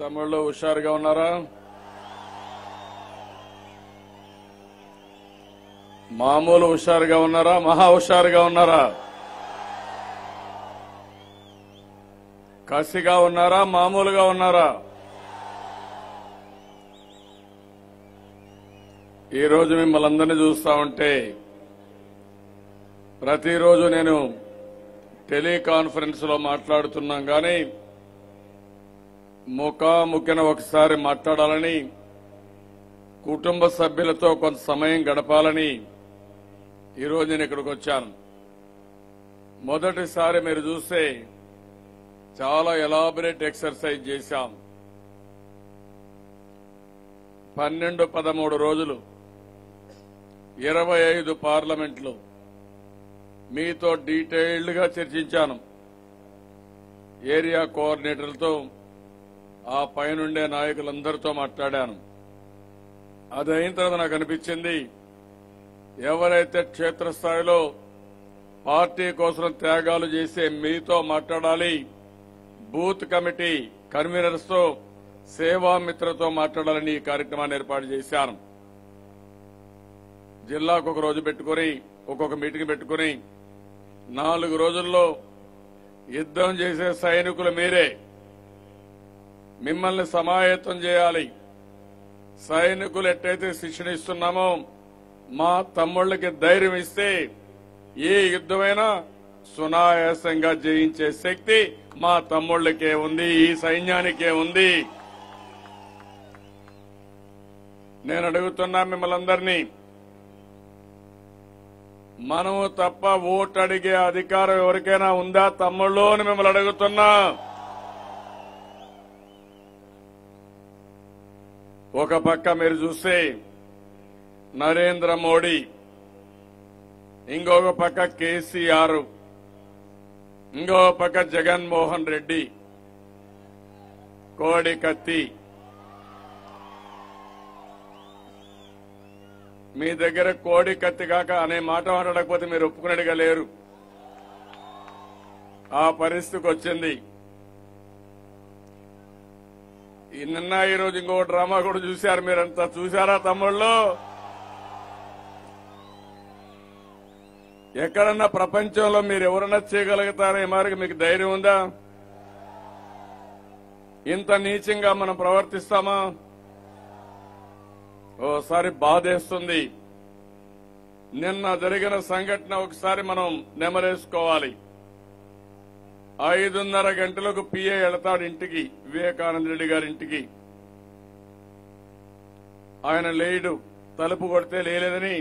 తమ్ముళ్ళు హుషారుగా ఉన్నారా? మామూలు హుషారుగా ఉన్నారా? మహా హుషారుగా ఉన్నారా? కసిగా ఉన్నారా? మామూలుగా ఉన్నారా? ఈరోజు మిమ్మల్ని అందరినీ చూస్తా ఉంటే ప్రతిరోజు నేను టెలికాన్ఫరెన్స్ లో మాట్లాడుతున్నాం కానీ ముఖాముఖిన ఒకసారి మాట్లాడాలని, కుటుంబ సభ్యులతో కొంత సమయం గడపాలని ఈరోజు నేను ఇక్కడికి వచ్చాను. మొదటిసారి మీరు చూస్తే చాలా ఎలాబరేట్ ఎక్సర్సైజ్ చేశాం. 12-13 రోజులు 25 పార్లమెంట్లు మీతో డీటెయిల్డ్ గా చర్చించాను. ఏరియా కోఆర్డినేటర్లతో, ఆ పైనుండే నాయకులందరితో మాట్లాడాను. అది అయిన తర్వాత నాకు అనిపించింది, ఎవరైతే క్షేత్రస్థాయిలో పార్టీ కోసం త్యాగాలు చేసే మీతో మాట్లాడాలి, బూత్ కమిటీ కన్వీనర్స్ తో, సేవామిత్రతో మాట్లాడాలని ఈ కార్యక్రమాన్ని ఏర్పాటు చేశాను. జిల్లాకు ఒక రోజు పెట్టుకుని, ఒక్కొక్క మీటింగ్ పెట్టుకుని 4 రోజుల్లో యుద్ధం చేసే సైనికులు మీరే. మిమ్మల్ని సమాయత్తం చేయాలి. సైనికులు ఎట్టయితే శిక్షణ ఇస్తున్నామో మా తమ్ముళ్ళకి ధైర్యం ఇస్తే ఏ యుద్ధమైనా సునాయాసంగా జయించే శక్తి మా తమ్ముళ్ళకే ఉంది, ఈ సైన్యానికే ఉంది. నేను అడుగుతున్నా మిమ్మల్ని అందరినీ, మనము తప్ప ఓటు అడిగే అధికారం ఎవరికైనా ఉందా తమ్ముళ్ళు అని మిమ్మల్ని అడుగుతున్నా. ఒక పక్క మీరు చూస్తే నరేంద్ర మోడీ, ఇంకొక పక్క కేసీఆర్, ఇంకొక పక్క జగన్మోహన్ రెడ్డి, కోడి కత్తి. మీ దగ్గర కోడి కత్తి కాక అనే మాట మాట్లాడకపోతే మీరు ఒప్పుకునేట్టుగా లేరు. ఆ పరిస్థితికి వచ్చింది. నిన్న ఈరోజు ఇంకో డ్రామా కూడా చూశారు. మీరంతా చూశారా తమ్ముళ్ళు? ఎక్కడన్నా ప్రపంచంలో మీరు ఎవరన్నా చేయగలుగుతారా? మరి మీకు ధైర్యం ఉందా? ఇంత నీచంగా మనం ప్రవర్తిస్తామా? ఓసారి బాధేస్తుంది. నిన్న జరిగిన సంఘటన ఒకసారి మనం నెమరేసుకోవాలి. 5:30 గంటలకు పిఏ వెళతాడు ఇంటికి, వివేకానంద రెడ్డి గారి ఇంటికి. ఆయన లేడు, తలుపు కొడితే లేలేదని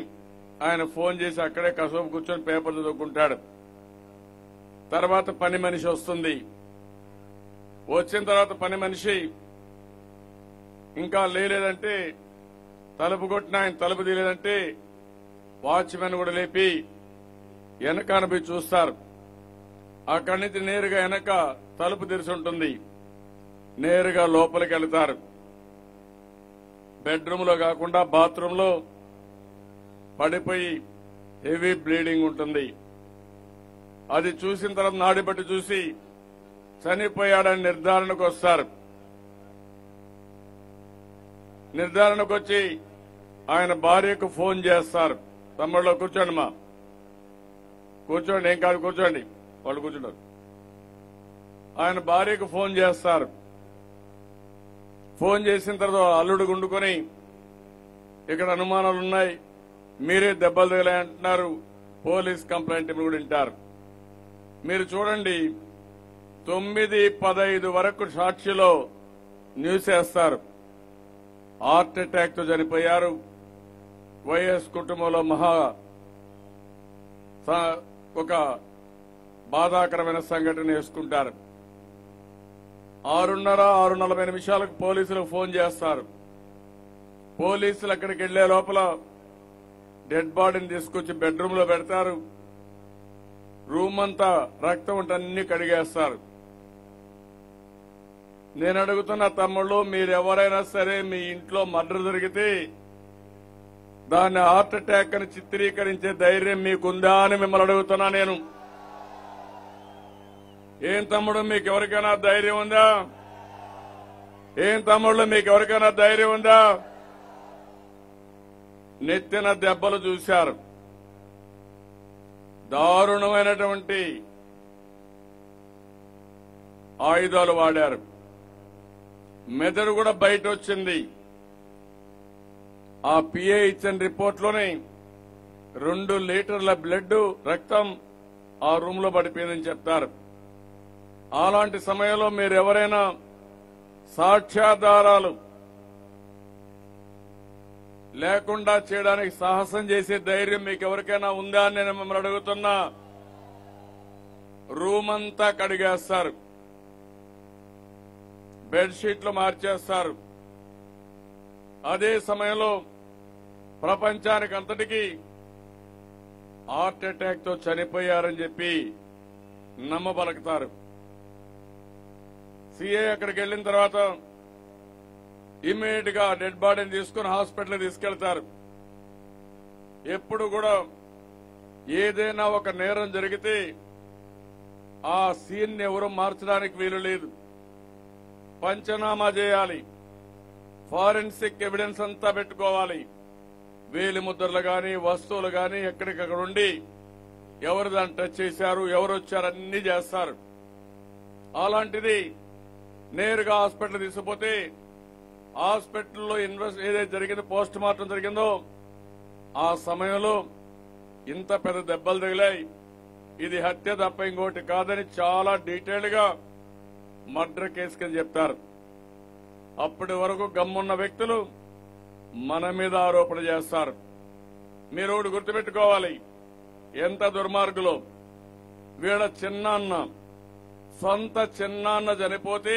ఆయన ఫోన్ చేసి అక్కడే కసోపు కూర్చొని పేపర్ చదువుకుంటాడు. తర్వాత పని మనిషి వస్తుంది. వచ్చిన తర్వాత పని మనిషి ఇంకా లేలేదంటే, తలుపు కొట్టిన ఆయన తలుపు తీయలేదంటే వాచ్మెన్ కూడా లేపి వెనకాన పోయి చూస్తారు. అక్కడి నుంచి నేరుగా వెనక తలుపు తెరిచి ఉంటుంది. నేరుగా లోపలికి వెళతారు. బెడ్రూమ్ లో కాకుండా బాత్రూమ్ లో పడిపోయి హెవీ బ్లీడింగ్ ఉంటుంది. అది చూసిన తర్వాత నాడి బట్టి చూసి చనిపోయాడని నిర్ధారణకు వస్తారు. నిర్ధారణకు వచ్చి ఆయన భార్యకు ఫోన్ చేస్తారు. తమ్ముళ్ళు కూర్చోండి, మా కూర్చోండి, ఏం కాదు కూర్చోండి, వాళ్ళు కూర్చున్నారు. ఆయన భార్యకు ఫోన్ చేస్తారు. ఫోన్ చేసిన తర్వాత అల్లుడు గుండుకొని, ఇక్కడ అనుమానాలున్నాయి, మీరే దెబ్బలు తగిలాయంటున్నారు, పోలీస్ కంప్లైంట్ కూడా వింటారు. మీరు చూడండి, 9:15 వరకు సాక్షిలో న్యూస్ వేస్తారు. హార్ట్ అటాక్ తో చనిపోయారు, వైఎస్ కుటుంబంలో ఒక బాధాకరమైన సంఘటన వేసుకుంటారు. 6:30-6:40 పోలీసులకు ఫోన్ చేస్తారు. పోలీసులు అక్కడికి వెళ్లే లోపల డెడ్ బాడీని తీసుకొచ్చి బెడ్రూమ్ లో పెడతారు. రూమ్ అంతా రక్తం ఉంటే అన్ని కడిగేస్తారు. నేను అడుగుతున్న తమ్ముళ్ళు, మీరెవరైనా సరే మీ ఇంట్లో మర్డర్ జరిగితే దాన్ని హార్ట్ అటాక్ అని చిత్రీకరించే ధైర్యం మీకుందా అని మిమ్మల్ని అడుగుతున్నా నేను. ఏం తమ్ముడు, మీకు ఎవరికైనా ధైర్యం ఉందా? ఏం తమ్ముళ్ళు మీకు ఎవరికైనా ధైర్యం ఉందా? నెత్తిన దెబ్బలు చూశారు, దారుణమైనటువంటి ఆయుధాలు వాడారు, మెదడు కూడా బయట వచ్చింది. ఆ పిఏ ఇచ్చిన రిపోర్ట్లోనే 2 లీటర్ల బ్లడ్ రక్తం ఆ రూమ్ లో పడిపోయిందని చెప్తారు. అలాంటి సమయంలో మీరు ఎవరైనా సాక్ష్యాధారాలు లేకుండా చేయడానికి సాహసం చేసే ధైర్యం మీకు ఎవరికైనా ఉందా అని నేను మిమ్మల్ని అడుగుతున్నా. రూమ్ అంతా కడిగేస్తారు, బెడ్షీట్లు మార్చేస్తారు. అదే సమయంలో ప్రపంచానికి అంతటికీ హార్ట్ అటాక్ తో చనిపోయారని చెప్పి నమ్మబలుకుతారు. సీఏ అక్కడికి వెళ్లిన తర్వాత ఇమ్మీడియట్ గా డెడ్ బాడీని తీసుకుని హాస్పిటల్ తీసుకెళ్తారు. ఎప్పుడు కూడా ఏదైనా ఒక నేరం జరిగితే ఆ సీన్ ని ఎవరూ మార్చడానికి వీలు లేదు. పంచనామా చేయాలి, ఫారెన్సిక్ ఎవిడెన్స్ అంతా పెట్టుకోవాలి. వేలి ముద్రలు గాని వస్తువులు గాని ఎక్కడికక్కడ ఉండి ఎవరు దాన్ని టచ్ చేశారు, ఎవరు వచ్చారు అన్ని చేస్తారు. అలాంటిది నేరుగా హాస్పిటల్ తీసుకుపోతే హాస్పిటల్లో ఏదైతే జరిగిందో పోస్ట్ మార్టం జరిగిందో ఆ సమయంలో ఇంత పెద్ద దెబ్బలు తగిలాయి, ఇది హత్య తప్ప ఇంకోటి కాదని చాలా డీటెయిల్డ్ గా మర్డర్ కేసు కింద చెప్తారు. అప్పటి వరకు గమ్మున్న వ్యక్తులు మన మీద ఆరోపణ చేస్తారు. మీరు ఒకటి గుర్తుపెట్టుకోవాలి, ఎంత దుర్మార్గులో. వీళ్ళ చిన్నాన్న, సొంత చిన్నాన్న చనిపోతే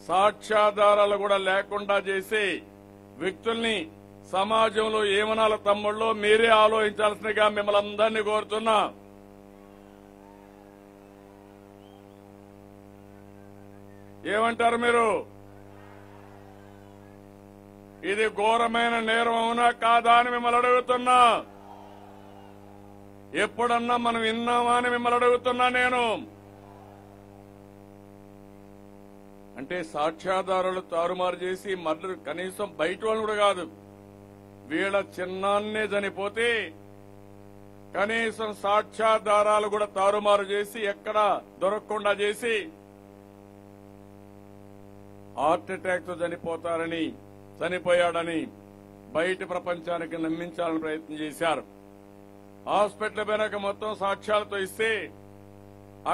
సాక్ష్యాధారాలు కూడా లేకుండా చేసి వ్యక్తుల్ని సమాజంలో ఏమనాల తమ్ముళ్ళో మీరే ఆలోచించాల్సిందిగా మిమ్మల్ని అందరినీ కోరుతున్నా. ఏమంటారు మీరు? ఇది ఘోరమైన నేరం అవునా కాదా అని మిమ్మల్ని అడుగుతున్నా. ఎప్పుడన్నా మనం విన్నామా అని మిమ్మల్ని అడుగుతున్నా నేను. అంటే సాక్ష్యాధారాలు తారుమారు చేసి మర్డర్, కనీసం బయట వాళ్ళు కూడా కాదు, వీళ్ళ చిన్నాన్నే చనిపోతే కనీసం సాక్ష్యాధారాలు కూడా తారుమారు చేసి ఎక్కడ దొరకకుండా చేసి హార్ట్ అటాక్ తో చనిపోయాడని బయట ప్రపంచానికి నమ్మించాలని ప్రయత్నం చేశారు. హాస్పిటల్ పైన మొత్తం సాక్ష్యాలతో ఇస్తే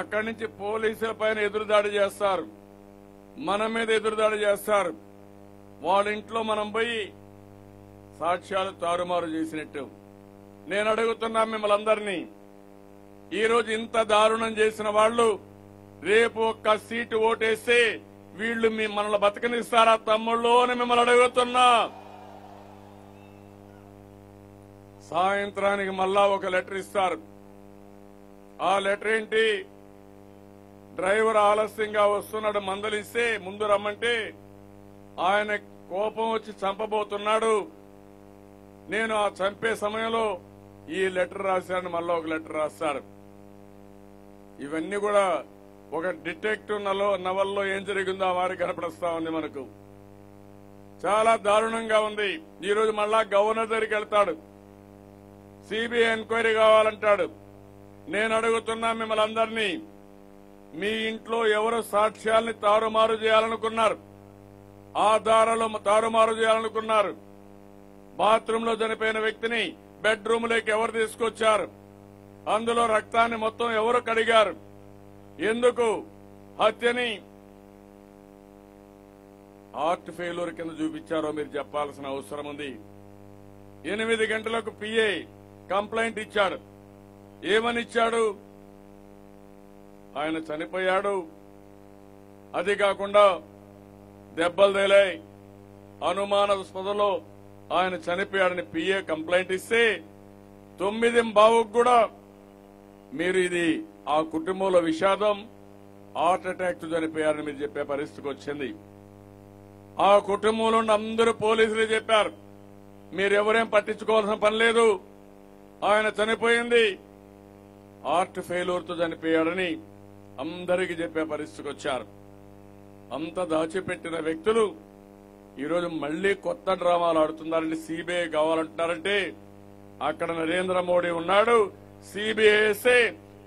అక్కడి నుంచి పోలీసుల పైన ఎదురుదాడి చేస్తారు, మన మీద ఎదురుదాడి చేస్తారు. వాళ్ళ ఇంట్లో మనం పోయి సాక్ష్యాలు తారుమారు చేసినట్టు. నేను అడుగుతున్నా మిమ్మల్ని అందరినీ, ఈరోజు ఇంత దారుణం చేసిన వాళ్ళు రేపు ఒక్క సీటు ఓటేస్తే వీళ్లు మనల్ని బతకనిస్తారా తమ్ముళ్ళు అని మిమ్మల్ని అడుగుతున్నా. సాయంత్రానికి మళ్ళా ఒక లెటర్ ఇస్తారు. ఆ లెటర్ ఏంటి? డ్రైవర్ ఆలస్యంగా వస్తున్నాడు, మందలిస్తే ముందు రమ్మంటే ఆయన కోపం వచ్చి చంపబోతున్నాడు, నేను ఆ చంపే సమయంలో ఈ లెటర్ రాశాను, మళ్ళా ఒక లెటర్ రాస్తారు. ఇవన్నీ కూడా ఒక డిటెక్టివ్ నవల్లో ఏం జరిగిందో ఆ వారికి కనపడుస్తా ఉంది మనకు. చాలా దారుణంగా ఉంది. ఈ రోజు మళ్ళా గవర్నర్ దగ్గరికి వెళ్తాడు, సిబిఐ ఎంక్వైరీ కావాలంటాడు. నేను అడుగుతున్నా మిమ్మల్ని అందరినీ, మీ ఇంట్లో ఎవరు సాక్ష్యాల్ని తారుమారు చేయాలనుకున్నారు, ఆధారాలు తారుమారు చేయాలనుకున్నారు, బాత్రూమ్ లో చనిపోయిన వ్యక్తిని బెడ్రూమ్ లోకి ఎవరు తీసుకొచ్చారు, అందులో రక్తాన్ని మొత్తం ఎవరు కడిగారు, ఎందుకు హత్యని హార్ట్ ఫెయిల్యూర్ కింద చూపించారో మీరు చెప్పాల్సిన అవసరం ఉంది. 8 గంటలకు పిఏ కంప్లైంట్ ఇచ్చాడు. ఏమని ఇచ్చాడు? ఆయన చనిపోయాడు, అది కాకుండా దెబ్బలు తేలాయి, అనుమానాస్పదలో ఆయన చనిపోయాడని పిఏ కంప్లైంట్ ఇస్తే 9:15 కూడా మీరు ఇది ఆ కుటుంబంలో విషాదం, హార్ట్ అటాక్ తో చనిపోయారని మీరు చెప్పే పరిస్థితికి వచ్చింది. ఆ కుటుంబంలో అందరూ పోలీసులు చెప్పారు, మీరెవరేం పట్టించుకోవాల్సిన పని లేదు, ఆయన చనిపోయింది హార్ట్ ఫెయిల్యూర్ తో చనిపోయాడని అందరికీ చెప్పే పరిస్థితికి వచ్చారు. అంత దాచిపెట్టిన వ్యక్తులు ఈరోజు మళ్లీ కొత్త డ్రామాలు ఆడుతున్నారంటే సిబిఐ కావాలంటున్నారంటే అక్కడ నరేంద్ర మోడీ ఉన్నాడు. సిబిఐ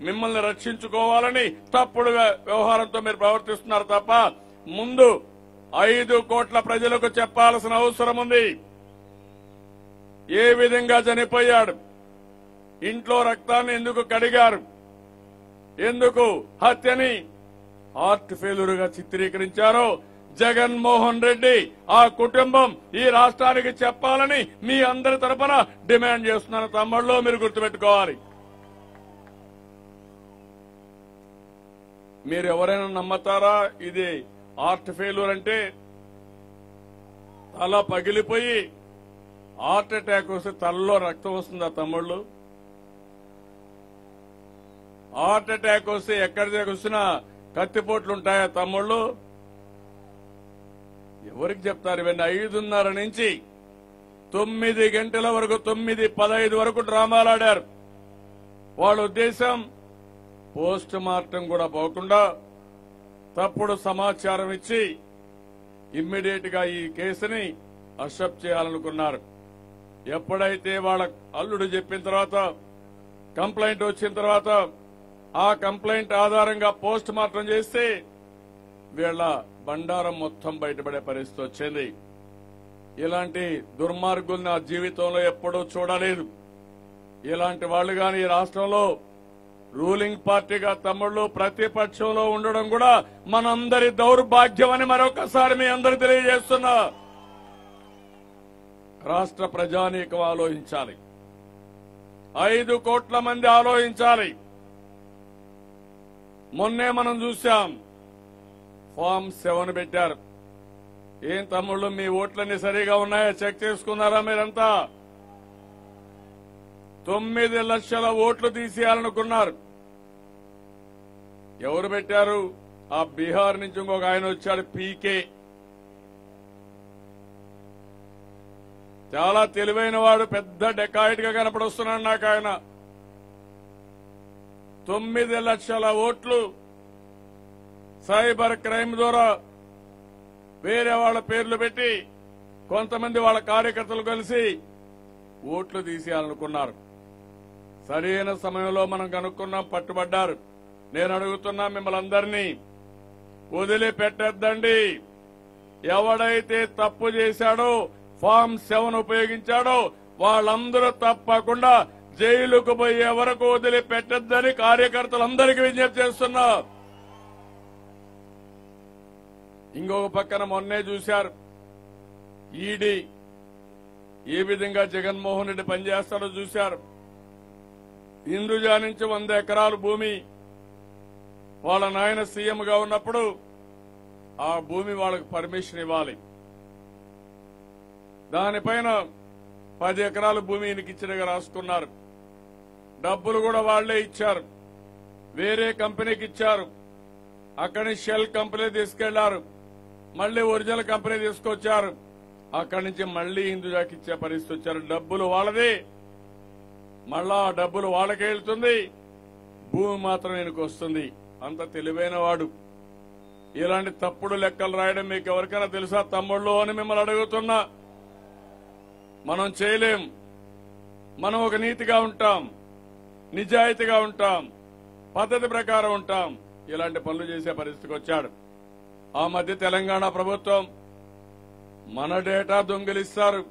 మిమ్మల్ని రక్షించుకోవాలని తప్పుడు వ్యవహారంతో మీరు ప్రవర్తిస్తున్నారు తప్ప ముందు 5 కోట్ల ప్రజలకు చెప్పాల్సిన అవసరం ఉంది. ఏ విధంగా చనిపోయాడు, ఇంట్లో రక్తాన్ని ఎందుకు కడిగారు, ఎందుకు హత్యని హార్ట్ ఫెయిల్యూర్ గా చిత్రీకరించారో జగన్మోహన్ రెడ్డి ఆ కుటుంబం ఈ రాష్ట్రానికి చెప్పాలని మీ అందరి తరపున డిమాండ్ చేస్తున్నారు. తమ్ముళ్ళు మీరు గుర్తుపెట్టుకోవాలి. మీరు ఎవరైనా నమ్మతారా ఇది హార్ట్ ఫెయిల్యూర్ అంటే? తల పగిలిపోయి హార్ట్ అటాక్ వస్తే తలలో రక్తం వస్తుందా తమ్ముళ్ళు? హార్ట్ అటాక్ వస్తే ఎక్కడి దగ్గర వచ్చినా కత్తిపోట్లు ఉంటాయా తమ్ముళ్ళు? ఎవరికి చెప్తారు ఇవన్నీ? 5:30 నుంచి 9 గంటల వరకు 9:15 వరకు డ్రామాలు ఆడారు. వాళ్ళ ఉద్దేశం పోస్ట్ మార్టం కూడా పోకుండా తప్పుడు సమాచారం ఇచ్చి ఇమ్మీడియట్ గా ఈ కేసుని అషప్ చేయాలనుకున్నారు. ఎప్పుడైతే వాళ్ళ అల్లుడు చెప్పిన తర్వాత కంప్లైంట్ వచ్చిన తర్వాత ఆ కంప్లైంట్ ఆధారంగా పోస్ట్ మార్టం చేస్తే వీళ్ల బండారం మొత్తం బయటపడే పరిస్థితి వచ్చింది. ఇలాంటి దుర్మార్గులు నా జీవితంలో ఎప్పుడూ చూడలేదు. ఇలాంటి వాళ్ళు గాని ఈ రాష్ట్రంలో రూలింగ్ పార్టీగా తమ్ముళ్ళు ప్రతిపక్షంలో ఉండడం కూడా మనందరి దౌర్భాగ్యమని మరొకసారి మీ అందరూ తెలియజేస్తున్నా. రాష్ట్ర ప్రజానీకం ఆలోచించాలి. 5 కోట్ల మంది ఆలోచించాలి. మొన్నే మనం చూశాం ఫామ్ 7 పెట్టారు. ఏం తమ్ముళ్ళు మీ ఓట్లన్నీ సరిగా ఉన్నాయా చెక్ చేసుకున్నారా మీరంతా? 9 లక్షల ఓట్లు తీసేయాలనుకున్నారు. ఎవరు పెట్టారు? ఆ బీహార్ నుంచి ఇంకొక ఆయన వచ్చాడు, పీకే. చాలా తెలివైన వాడు, పెద్ద డెకాయిట్ గా కనపడొస్తున్నాడు నాకు ఆయన. 9 లక్షల ఓట్లు సైబర్ క్రైమ్ ద్వారా వేరే వాళ్ళ పేర్లు పెట్టి కొంతమంది వాళ్ళ కార్యకర్తలు కలిసి ఓట్లు తీసేయాలనుకున్నారు. సరైన సమయంలో మనం కనుక్కున్నాం, పట్టుబడ్డారు. నేను అడుగుతున్నా మిమ్మల్ని అందరినీ, వదిలిపెట్టద్దండి. ఎవడైతే తప్పు చేశాడో ఫామ్ 7 ఉపయోగించాడో వాళ్ళందరూ తప్పకుండా జైలుకు పోయే వరకు వదిలిపెట్టద్దని కార్యకర్తలందరికీ విజ్ఞప్తి చేస్తున్నా. ఇంకొక పక్కన మొన్నే చూశారు ఈడీ ఏ విధంగా జగన్మోహన్ రెడ్డి పనిచేస్తాడో చూశారు. హిందూజా నుంచి 100 ఎకరాల భూమి వాళ్ళ నాయన సీఎంగా ఉన్నప్పుడు ఆ భూమి వాళ్ళకు పర్మిషన్ ఇవ్వాలి. దానిపైన 10 ఎకరాల భూమి ఈయనకి ఇచ్చినగా రాసుకున్నారు. డబ్బులు కూడా వాళ్లే ఇచ్చారు. వేరే కంపెనీకి ఇచ్చారు. అక్కడి షెల్ కంపెనీ తీసుకెళ్లారు. మళ్లీ ఒరిజినల్ కంపెనీ తీసుకొచ్చారు. అక్కడి నుంచి మళ్లీ హిందూజాకి ఇచ్చే పరిస్థితి వచ్చారు. డబ్బులు వాళ్ళదే, మళ్ళా ఆ డబ్బులు వాళ్ళకే వెళ్తుంది, భూమి మాత్రం ఈయనకు వస్తుంది. అంత తెలివైన వాడు. ఇలాంటి తప్పుడు లెక్కలు రాయడం మీకు ఎవరికైనా తెలుసా తమ్ముళ్ళు అని మిమ్మల్ని అడుగుతున్నా. మనం చేయలేం. మనం ఒక నీతిగా ఉంటాం, నిజాయితీగా ఉంటాం, పద్ధతి ప్రకారం ఉంటాం. ఇలాంటి పనులు చేసే పరిస్థితికి వచ్చాడు. ఆ మధ్య తెలంగాణ ప్రభుత్వం మన డేటా దొంగిలిస్తారు.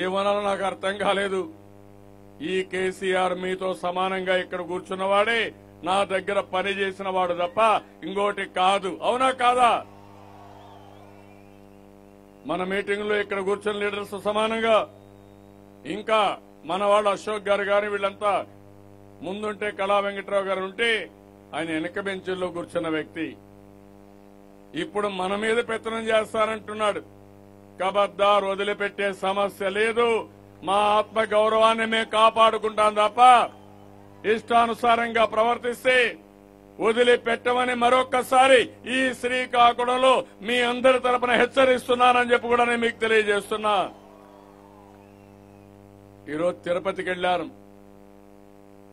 ఏమనాలో నాకు అర్థం కాలేదు. ఈ కేసీఆర్ మీతో సమానంగా ఇక్కడ కూర్చున్నవాడే నా దగ్గర పని చేసిన వాడు తప్ప ఇంకోటి కాదు. అవునా కాదా? మన మీటింగ్ లో ఇక్కడ కూర్చున్న లీడర్స్ సమానంగా, ఇంకా మన వాళ్ళు అశోక్ గారు గాని వీళ్ళంతా ముందుంటే, కళా వెంకట్రావు గారు ఉంటే ఆయన వెనక బెంచుల్లో కూర్చున్న వ్యక్తి. ఇప్పుడు మన మీద పెత్తనం చేస్తానంటున్నాడు. కబద్దార్, వదిలిపెట్టే సమస్య లేదు. మా ఆత్మ గౌరవాన్ని మేము కాపాడుకుంటాం తప్ప ఇష్టానుసారంగా ప్రవర్తిస్తే వదిలిపెట్టమని మరొక్కసారి ఈ శ్రీకాకుళంలో మీ అందరి తరపున హెచ్చరిస్తున్నానని చెప్పి కూడా నేను మీకు తెలియజేస్తున్నా. ఈరోజు తిరుపతికి వెళ్లాను.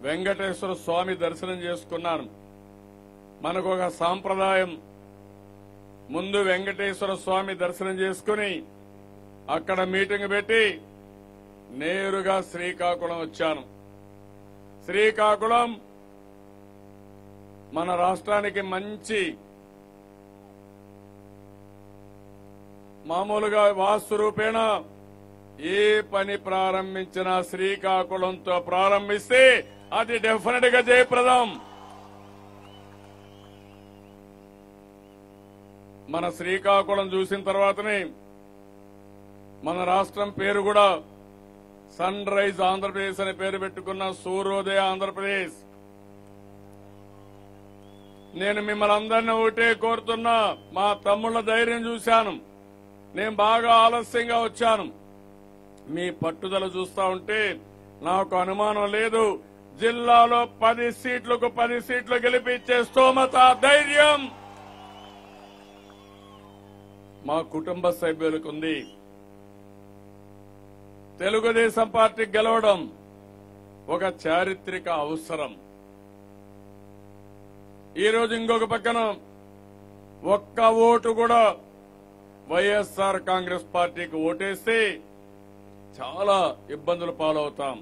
వెంకటేశ్వర స్వామి దర్శనం చేసుకున్నాను. మనకు ఒక సాంప్రదాయం, ముందు వెంకటేశ్వర స్వామి దర్శనం చేసుకుని అక్కడ మీటింగ్ పెట్టి నేరుగా శ్రీకాకుళం వచ్చాను. శ్రీకాకుళం మన రాష్ట్రానికి మంచి మామూలుగా వాస్తు రూపేణ ఏ పని ప్రారంభించినా శ్రీకాకుళంతో ప్రారంభిస్తే అది డెఫినెట్ గా జయప్రదం. మన శ్రీకాకుళం చూసిన తర్వాతనే మన రాష్ట్రం పేరు కూడా సన్ రైజ్ ఆంధ్రప్రదేశ్ అనే పేరు పెట్టుకున్న సూర్యోదయ ఆంధ్రప్రదేశ్. నేను మిమ్మల్ని అందరినీ ఒకటే కోరుతున్నా, మా తమ్ముళ్ల ధైర్యం చూశాను. నేను బాగా ఆలస్యంగా వచ్చాను. మీ పట్టుదల చూస్తా ఉంటే నాకు అనుమానం లేదు, జిల్లాలో 10 సీట్లకు 10 సీట్లు గెలిపించే స్తోమత, ధైర్యం మా కుటుంబ సభ్యులకు ఉంది. తెలుగుదేశం పార్టీ గెలవడం ఒక చారిత్రక అవసరం. ఈరోజు ఇంకొక పక్కన ఒక్క ఓటు కూడా వైఎస్ఆర్ కాంగ్రెస్ పార్టీకి ఓటేస్తే చాలా ఇబ్బందులు పాలవుతాం.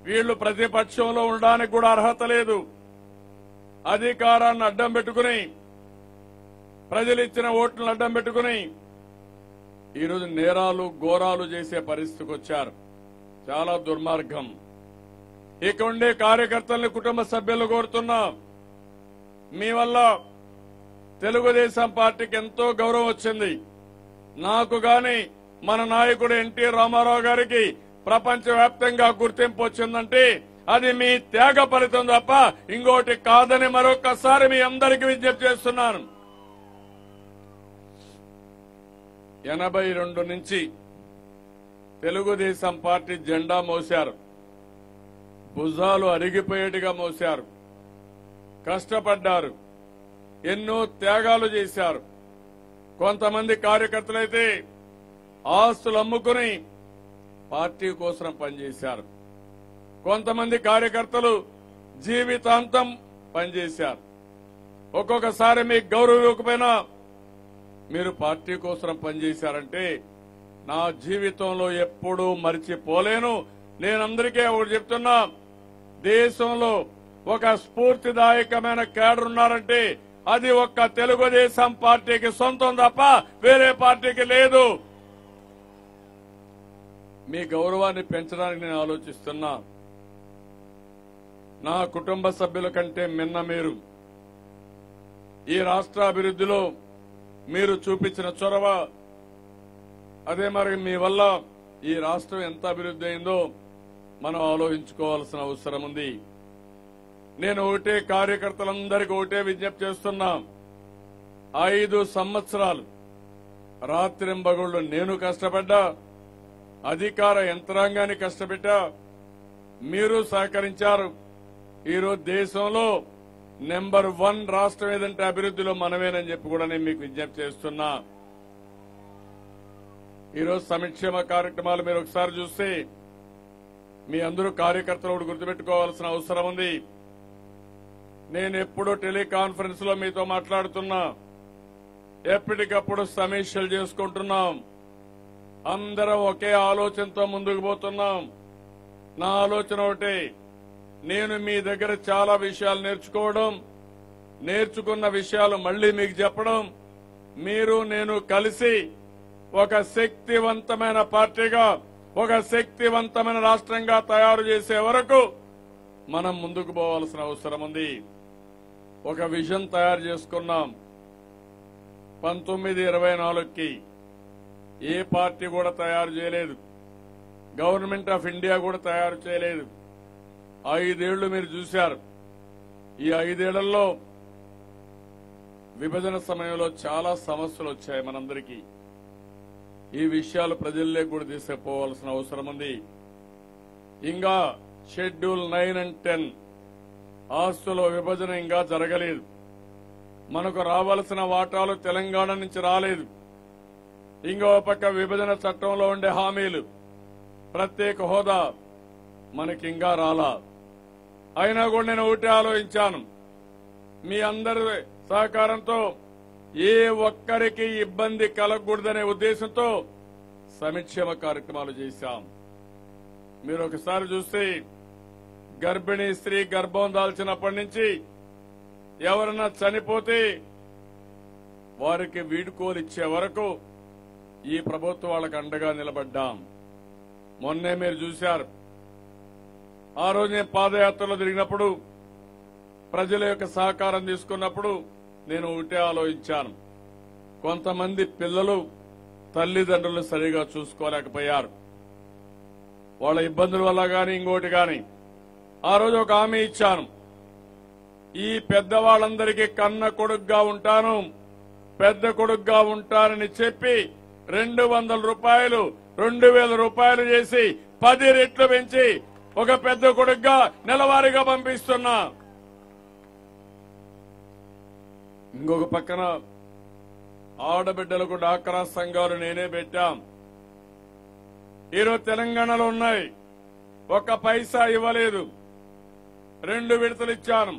వీళ్లు ప్రతిపక్షంలో ఉండడానికి కూడా అర్హత లేదు. అధికారాన్ని అడ్డం పెట్టుకుని, ప్రజలిచ్చిన ఓట్లను అడ్డం పెట్టుకుని ఈరోజు నేరాలు ఘోరాలు చేసే పరిస్థితికి వచ్చారు. చాలా దుర్మార్గం. ఇక ఉండే కార్యకర్తల్ని, కుటుంబ సభ్యులు కోరుతున్నా, మీ వల్ల తెలుగుదేశం పార్టీకి ఎంతో గౌరవం వచ్చింది. నాకు గాని మన నాయకుడు ఎన్టీ రామారావు గారికి ప్రపంచవ్యాప్తంగా గుర్తింపు వచ్చిందంటే అది మీ త్యాగ ఫలితం తప్ప ఇంకోటి కాదని మరొకసారి మీ అందరికీ విజ్ఞప్తి చేస్తున్నాను. 82 నుంచి తెలుగుదేశం పార్టీ జెండా మోశారు. భుజాలు అరిగిపోయేట్టుగా మోశారు. కష్టపడ్డారు. ఎన్నో త్యాగాలు చేశారు. కొంతమంది కార్యకర్తలైతే ఆస్తులు అమ్ముకుని పార్టీ కోసం పనిచేశారు. కొంతమంది కార్యకర్తలు జీవితాంతం పనిచేశారు. ఒక్కొక్కసారి మీకు గౌరవం ఇవ్వకపోయినా మీరు పార్టీ కోసం పనిచేశారంటే నా జీవితంలో ఎప్పుడూ మరిచిపోలేను. నేనందరికీ ఒకటి చెప్తున్నా, దేశంలో ఒక స్ఫూర్తిదాయకమైన కేడర్ ఉన్నారంటే అది ఒక్క తెలుగుదేశం పార్టీకి సొంతం తప్ప వేరే పార్టీకి లేదు. మీ గౌరవాన్ని పెంచడానికి నేను ఆలోచిస్తున్నా. నా కుటుంబ సభ్యుల కంటే మిన్న మీరు ఈ రాష్ట్ర అభివృద్ధిలో మీరు చూపించిన చొరవ, అదే మరి మీ వల్ల ఈ రాష్ట్రం ఎంత అభివృద్ధి అయిందో మనం ఆలోచించుకోవాల్సిన అవసరం ఉంది. నేను ఒకటే కార్యకర్తలందరికీ ఒకటే విజ్ఞప్తి చేస్తున్నా, 5 సంవత్సరాలు రాత్రింబగళ్ళు నేను కష్టపడ్డా, అధికార యంత్రాంగాన్ని కష్టపెట్టా, మీరు సహకరించారు. ఈరోజు దేశంలో నెంబర్ 1 రాష్ట్రం ఏదంటే అభివృద్ధిలో మనమేనని చెప్పి కూడా నేను మీకు విజ్ఞప్తి చేస్తున్నా. ఈరోజు సంక్షేమ కార్యక్రమాలు మీరు ఒకసారి చూస్తే మీ అందరూ కార్యకర్తలు ఒకటి గుర్తుపెట్టుకోవాల్సిన అవసరం ఉంది. నేను ఎప్పుడూ టెలికాన్ఫరెన్స్ లో మీతో మాట్లాడుతున్నా, ఎప్పటికప్పుడు సమీక్షలు చేసుకుంటున్నాం. అందరం ఒకే ఆలోచనతో ముందుకు పోతున్నాం. నా ఆలోచన ఒకటే, నేను మీ దగ్గర చాలా విషయాలు నేర్చుకోవడం, నేర్చుకున్న విషయాలు మళ్లీ మీకు చెప్పడం, మీరు నేను కలిసి ఒక శక్తివంతమైన పార్టీగా, ఒక శక్తివంతమైన రాష్ట్రంగా తయారు చేసే వరకు మనం ముందుకు పోవాల్సిన అవసరం ఉంది. ఒక విజన్ తయారు చేసుకున్నాం. 1924కి ఏ పార్టీ కూడా తయారు చేయలేదు. గవర్నమెంట్ ఆఫ్ ఇండియా కూడా తయారు చేయలేదు. 5 ఏళ్లు మీరు చూశారు. ఈ 5 ఏళ్లలో విభజన సమయంలో చాలా సమస్యలు వచ్చాయి మనందరికీ. ఈ విషయాలు ప్రజల్లోకి కూడా తీసుకుపోవాల్సిన అవసరం ఉంది. ఇంకా షెడ్యూల్ 9 and 10 ఆస్తుల విభజన ఇంకా జరగలేదు. మనకు రావాల్సిన వాటాలు తెలంగాణ నుంచి రాలేదు. ఇంకో పక్క విభజన చట్టంలో ఉండే హామీలు, ప్రత్యేక హోదా మనకింకా రాలా. అయినా కూడా నేను ఒకటి ఆలోచించాను, మీ అందరి సహకారంతో ఏ ఒక్కరికి ఇబ్బంది కలగకూడదనే ఉద్దేశంతో సంక్షేమ కార్యక్రమాలు చేశాం. మీరు ఒకసారి చూస్తే గర్భిణీ స్త్రీ గర్భం దాల్చినప్పటి నుంచి ఎవరన్నా చనిపోతే వారికి వీడ్కోలు ఇచ్చే వరకు ఈ ప్రభుత్వం వాళ్ళకు అండగా నిలబడ్డాం. మొన్నే మీరు చూశారు, ఆ రోజు నేను పాదయాత్రలో తిరిగినప్పుడు ప్రజల యొక్క సహకారం తీసుకున్నప్పుడు నేను ఒకటే ఆలోచించాను. కొంతమంది పిల్లలు తల్లిదండ్రులు సరిగా చూసుకోలేకపోయారు. వాళ్ళ ఇబ్బందుల వల్ల గాని ఇంకోటి గాని ఆ రోజు ఒక హామీ ఇచ్చాను. ఈ పెద్దవాళ్ళందరికీ కన్న కొడుకుగా ఉంటాను, పెద్ద కొడుకుగా ఉంటానని చెప్పి 200 రూపాయలు 2000 రూపాయలు చేసి 10 రెట్లు పెంచి ఒక పెద్ద కొడుకుగా నెలవారీగా పంపిస్తున్నా. ఇంకొక పక్కన ఆడబిడ్డలకు డాక్రా సంఘాలు నేనే పెట్టాం. ఈరోజు తెలంగాణలో ఉన్నాయి, ఒక్క పైసా ఇవ్వలేదు. 2 విడతలు ఇచ్చాను.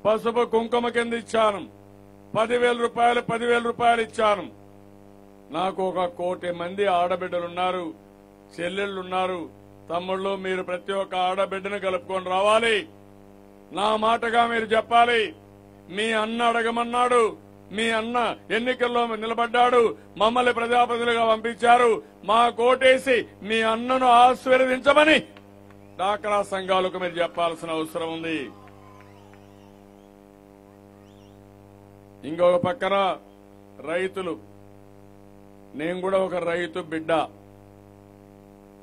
పసుపు కుంకుమ కింద ఇచ్చాను. 10,000 రూపాయలు 10,000 రూపాయలు ఇచ్చాను. నాకు 1 కోటి మంది ఆడబిడ్డలున్నారు, చెల్లెళ్లున్నారు. తమ్ముళ్ళు, మీరు ప్రతి ఒక్క ఆడబిడ్డను కలుపుకొని రావాలి. నా మాటగా మీరు చెప్పాలి. మీ అన్న అడగమన్నాడు, మీ అన్న ఎన్నికల్లో నిలబడ్డాడు, మమ్మల్ని ప్రజాప్రతినిధులుగా పంపించారు, మా కోటేసి మీ అన్నను ఆశీర్వదించమని డాక్రా సంఘాలకు మీరు చెప్పాల్సిన అవసరం ఉంది. ఇంకొక పక్కన రైతులు. నేను కూడా ఒక రైతు బిడ్డ.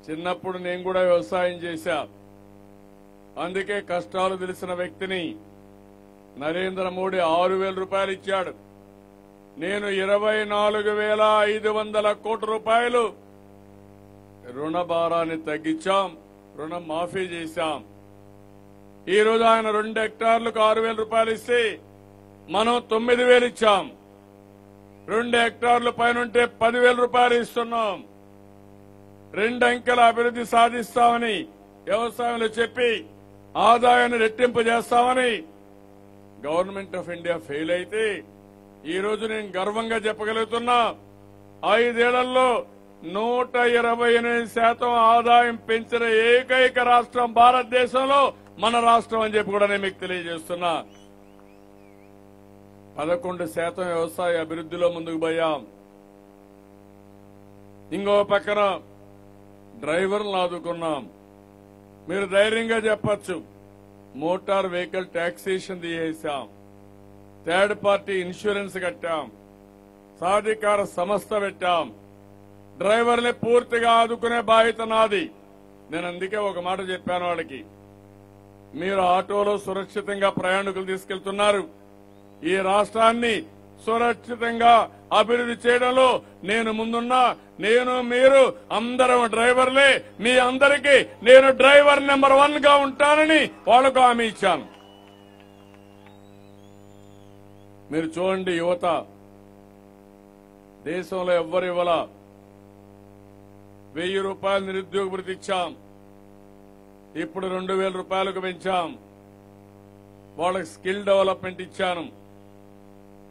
చిన్నప్పుడు నేను కూడా వ్యవసాయం చేశా. అందుకే కష్టాలు తెలిసిన వ్యక్తిని. నరేంద్ర మోడీ 6,000 రూపాయలు ఇచ్చాడు. నేను 24,500 కోట్ల రూపాయలు రుణ భారాన్ని తగ్గించాం, రుణం మాఫీ చేశాం. ఈ రోజు ఆయన 2 హెక్టార్లకు 6,000 రూపాయలు ఇస్తే మనం 9,000 ఇచ్చాం. 2 హెక్టార్ల పైనుంటే 10,000 రూపాయలు ఇస్తున్నాం. 2 అంకెల అభివృద్ధి సాధిస్తామని వ్యవసాయంలో చెప్పి ఆదాయాన్ని రెట్టింపు చేస్తామని గవర్నమెంట్ ఆఫ్ ఇండియా ఫెయిల్ అయితే ఈ రోజు నేను గర్వంగా చెప్పగలుగుతున్నా, 5 ఏళ్లలో 128% ఆదాయం పెంచిన ఏకైక రాష్ట్రం భారతదేశంలో మన రాష్ట్రం అని చెప్పి కూడా నేను మీకు తెలియజేస్తున్నా. 11% వ్యవసాయ అభివృద్ధిలో ముందుకు పోయాం. ఇంకో పక్కన డ్రైవర్లను ఆదుకున్నాం. మీరు ధైర్యంగా చెప్పచ్చు, మోటార్ వెహికల్ టాక్సేషన్ తీసేశాం, థర్డ్ పార్టీ ఇన్సూరెన్స్ కట్టాం, సాధికార సంస్థ పెట్టాం. డ్రైవర్ని పూర్తిగా ఆదుకునే బాధ్యత నాది. నేను అందుకే ఒక మాట చెప్పాను వాళ్ళకి, మీరు ఆటోలో సురక్షితంగా ప్రయాణికులు తీసుకెళ్తున్నారు. ఈ రాష్ట్రాన్ని సురక్షితంగా అభివృద్ధి చేయడంలో నేను ముందున్నా. నేను మీరు అందరం డ్రైవర్లే. మీ అందరికీ నేను డ్రైవర్ నెంబర్ 1 గా ఉంటానని వాళ్లకు హామీ ఇచ్చాను. మీరు చూడండి, యువత దేశంలో ఎవ్వరు ఇవ్వాల. 1,000 రూపాయలు నిరుద్యోగ భృతి ఇచ్చాం. ఇప్పుడు 2,000 రూపాయలకు పెంచాం. వాళ్ళకి స్కిల్ డెవలప్మెంట్ ఇచ్చాను.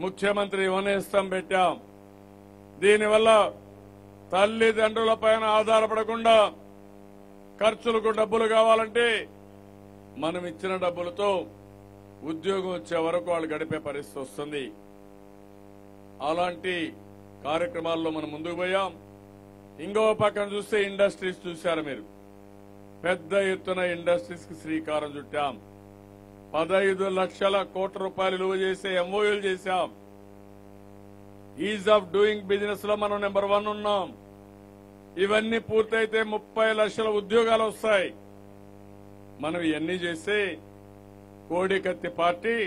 ముఖ్యమంత్రి యువనేస్తం పెట్టాం. దీనివల్ల తల్లిదండ్రుల పైన ఆధారపడకుండా ఖర్చులకు డబ్బులు కావాలంటే మనం ఇచ్చిన డబ్బులతో ఉద్యోగం వచ్చే వరకు వాళ్ళు గడిపే పరిస్థితి వస్తుంది. అలాంటి కార్యక్రమాల్లో మనం ముందుకు పోయాం. ఇంకో పక్కన చూస్తే ఇండస్ట్రీస్ చూశారు మీరు. పెద్ద ఎత్తున ఇండస్ట్రీస్ కి శ్రీకారం చుట్టాం. 15 లక్షల కోట్ల రూపాయలు విలువ చేసే ఎంఓయూలు చేశాం. ఈజ్ ఆఫ్ డూయింగ్ బిజినెస్ లో మనం నెంబర్ 1 ఉన్నాం. ఇవన్నీ పూర్తయితే 30 లక్షల ఉద్యోగాలు వస్తాయి. మనం ఇవన్నీ చేస్తే కోడికత్తి పార్టీ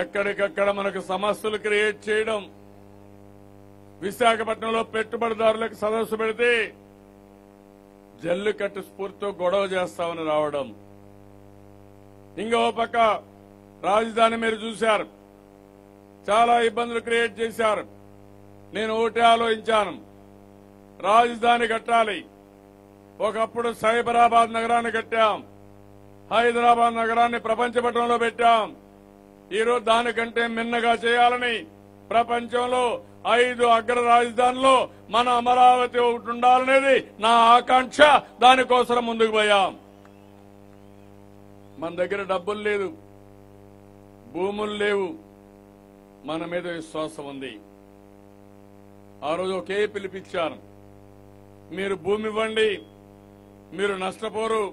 ఎక్కడికక్కడ మనకు సమస్యలు క్రియేట్ చేయడం, విశాఖపట్నంలో పెట్టుబడిదారులకు సదస్సు పెడితే జల్లికట్టు స్ఫూర్తితో గొడవ చేస్తామని రావడం. ఇంకో పక్క రాజధాని మీరు చూశారు, చాలా ఇబ్బందులు క్రియేట్ చేశారు. నేను ఒకటే ఆలోచించాను, రాజధాని కట్టాలి. ఒకప్పుడు సైబరాబాద్ నగరాన్ని కట్టాం, హైదరాబాద్ నగరాన్ని ప్రపంచ పటంలో పెట్టాం. ఈరోజు దానికంటే మిన్నగా చేయాలని ప్రపంచంలో 5 అగ్ర రాజధానిలో మన అమరావతి ఒకటి ఉండాలనేది నా ఆకాంక్ష. దానికోసం ముందుకు పోయాం. మన దగ్గర డబ్బులు లేదు, భూములు లేవు, మన మీద విశ్వాసం ఉంది. ఆ రోజు ఒకే పిలిపించాను, మీరు భూమి ఇవ్వండి, మీరు నష్టపోరు,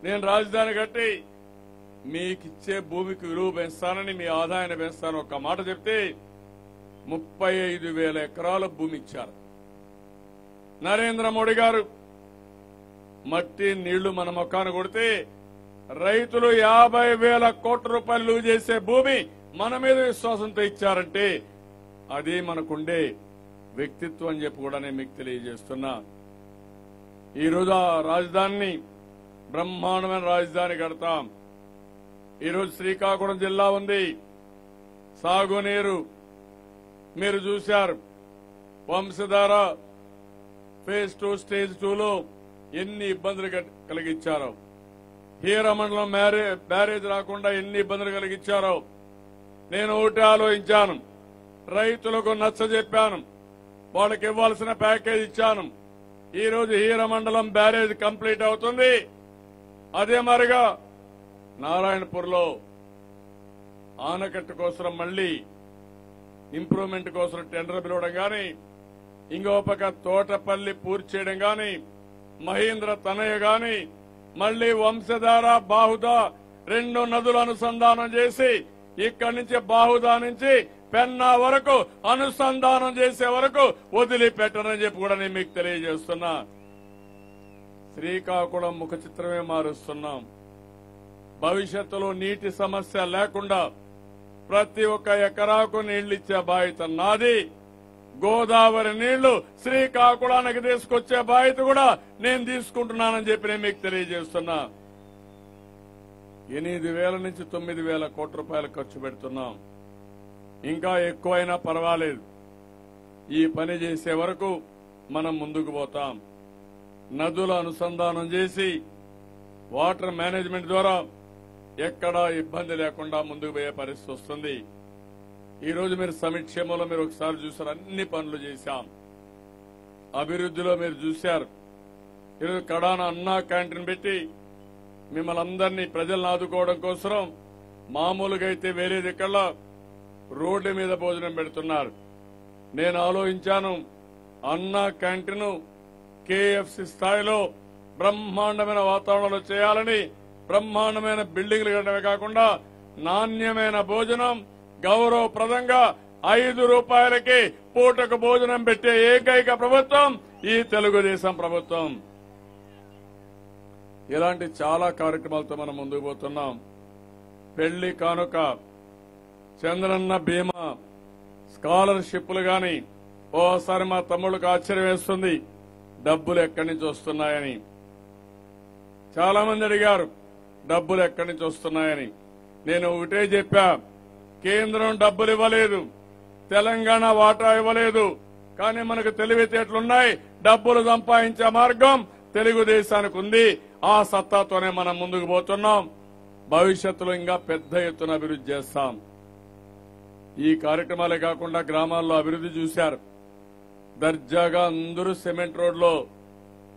నేను రాజధాని కట్టి మీకిచ్చే భూమికి విలువ పెంచుతానని, మీ ఆదాయాన్ని పెంచుతాను ఒక్క మాట చెప్తే 35,000 ఎకరాల భూమి ఇచ్చారు. నరేంద్ర మోడీ గారు మట్టి నీళ్లు మన మొక్కాను కొడితే రైతులు 50,000 కోట్ల రూపాయలు విలువ చేసే భూమి మన మీద విశ్వాసంతో ఇచ్చారంటే అది మనకుండే వ్యక్తిత్వం అని చెప్పి కూడా నేను మీకు తెలియజేస్తున్నా. ఈరోజు ఆ రాజధానిని బ్రహ్మాండమైన రాజధాని కడతాం. ఈరోజు శ్రీకాకుళం జిల్లా ఉంది, సాగునీరు మీరు చూశారు. వంశధార ఫేజ్ 2 స్టేజ్ 2లో ఎన్ని ఇబ్బందులు కలిగించారో, హీరమండలం బ్యారేజ్ రాకుండా ఎన్ని ఇబ్బందులు కలిగించారో నేను ఒకటి ఆలోచించాను. రైతులకు నచ్చజెప్పాను, వాళ్ళకి ఇవ్వాల్సిన ప్యాకేజ్ ఇచ్చాను. ఈ రోజు హీరమండలం బ్యారేజ్ కంప్లీట్ అవుతుంది. అదే మరిగా నారాయణపూర్లో ఆనకట్ట కోసం మళ్లీ ఇంప్రూవ్మెంట్ కోసం టెండర్ పిలవడం గాని, ఇంకో పక్క తోటపల్లి పూర్తి చేయడం గాని, మహేంద్ర తనయ గాని, మళ్లీ వంశధార బాహుదా 2 నదులు అనుసంధానం చేసి ఇక్కడి నుంచి బాహుదా నుంచి పెన్నా వరకు అనుసంధానం చేసే వరకు వదిలిపెట్టనని చెప్పి కూడా నేను మీకు తెలియజేస్తున్నా. శ్రీకాకుళం ముఖ చిత్రమే మారుస్తున్నాం. భవిష్యత్తులో నీటి సమస్య లేకుండా ప్రతి ఒక్క ఎకరాకు నీళ్లిచ్చే బాధ్యత నాది. గోదావరి నీళ్లు శ్రీకాకుళానికి తీసుకొచ్చే బాధ్యత కూడా నేను తీసుకుంటున్నానని చెప్పి నేను మీకు తెలియజేస్తున్నా. 8,000 నుంచి 9,000 కోట్ల రూపాయలు ఖర్చు పెడుతున్నాం. ఇంకా ఎక్కువైనా పర్వాలేదు. ఈ పని చేసే వరకు మనం ముందుకు పోతాం. నదుల అనుసంధానం చేసి వాటర్ మేనేజ్మెంట్ ద్వారా ఎక్కడా ఇబ్బంది లేకుండా ముందుకు పోయే పరిస్థితి వస్తుంది. ఈ రోజు మీరు సమీక్షలో మీరు ఒకసారి చూసారు, అన్ని పనులు చేశాం. అభివృద్ధిలో మీరు చూశారు. ఈరోజు కడాన అన్నా క్యాంటీన్ పెట్టి మిమ్మల్ని అందరినీ ప్రజలను ఆదుకోవడం కోసం మామూలుగా అయితే వేరే దిక్కల్లో రోడ్డు మీద భోజనం పెడుతున్నారు. నేను ఆలోచించాను, అన్నా క్యాంటీన్ కేఎఫ్సి స్థాయిలో బ్రహ్మాండమైన వాతావరణంలో చేయాలని. బ్రహ్మాండమైన బిల్డింగ్లు కట్టడమే కాకుండా నాణ్యమైన భోజనం గౌరవప్రదంగా 5 రూపాయలకి పూటకు భోజనం పెట్టే ఏకైక ప్రభుత్వం ఈ తెలుగుదేశం ప్రభుత్వం. ఇలాంటి చాలా కార్యక్రమాలతో మనం ముందుకు పోతున్నాం. పెళ్లి కానుక, చంద్రన్న బీమా, స్కాలర్షిప్లు గాని ఓసారి మా తమ్ముళ్ళకు ఆశ్చర్యం వేస్తుంది, డబ్బులు ఎక్కడి నుంచి వస్తున్నాయని. చాలా మంది అడిగారు డబ్బులు ఎక్కడి నుంచి వస్తున్నాయని. నేను ఒకటే చెప్పా, కేంద్రం డబ్బులు ఇవ్వలేదు, తెలంగాణ వాటా ఇవ్వలేదు. కానీ మనకు తెలివితేటలున్నాయి, డబ్బులు సంపాదించే మార్గం తెలుగుదేశానికి ఉంది. ఆ సత్తాతోనే మనం ముందుకు పోతున్నాం. భవిష్యత్తులో ఇంకా పెద్ద ఎత్తున అభివృద్ధి చేస్తాం. ఈ కార్యక్రమాలే కాకుండా గ్రామాల్లో అభివృద్ధి చూశారు. దర్జాగా అందరూ సిమెంట్ రోడ్లో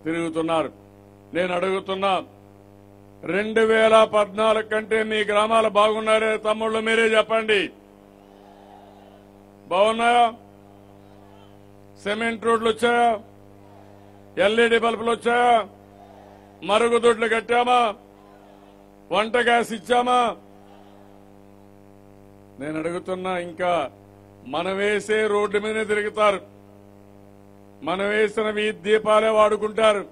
తిరుగుతున్నారు. నేను అడుగుతున్నా, 2014 కంటే మీ గ్రామాలు బాగున్నారే తమ్ముళ్ళు, మీరే చెప్పండి. బాగున్నాయా? సిమెంట్ రోడ్లు వచ్చాయా? ఎల్ఈడి బల్బులు వచ్చాయా? మరుగుదొడ్లు కట్టామా? వంట గ్యాస్ ఇచ్చామా? నేను అడుగుతున్నా, ఇంకా మనం వేసే రోడ్డు మీదే తిరుగుతారు, మనం వేసిన వీధి దీపాలే వాడుకుంటారు,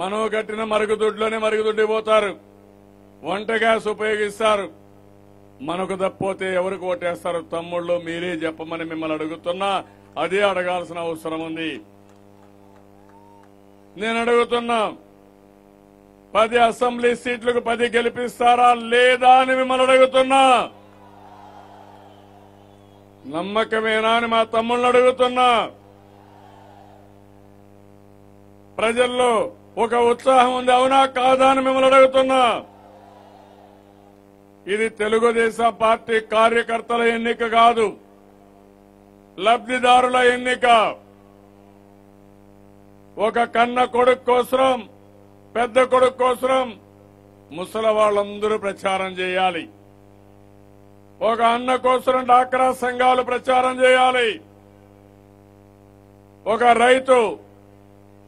మనం కట్టిన మరుగుదొడ్లోనే మరుగుదొడ్డి పోతారు, వంట గ్యాస్ ఉపయోగిస్తారు. మనకు తప్పిపోతే ఎవరికి ఓటేస్తారు? తమ్ముళ్ళు మీరే చెప్పమని మిమ్మల్ని అడుగుతున్నా. అదే అడగాల్సిన అవసరం ఉంది. నేను అడుగుతున్నా, 10 అసెంబ్లీ సీట్లకు 10 గెలిపిస్తారా లేదా అని మిమ్మల్ని అడుగుతున్నా. నమ్మకమేనా అని మా తమ్ముళ్ళని అడుగుతున్నా. ప్రజల్లో ఒక ఉత్సాహం ఉంది, అవునా కాదా అని మిమ్మల్ని అడుగుతున్నా. ఇది తెలుగుదేశం పార్టీ కార్యకర్తల ఎన్నిక కాదు, లబ్ధిదారుల ఎన్నిక. ఒక కన్న కొడుకు కోసం, పెద్ద కొడుకు కోసం ముసలి వాళ్ళందరూ ప్రచారం చేయాలి. ఒక అన్న కోసం డాక్రా సంఘాలు ప్రచారం చేయాలి. ఒక రైతు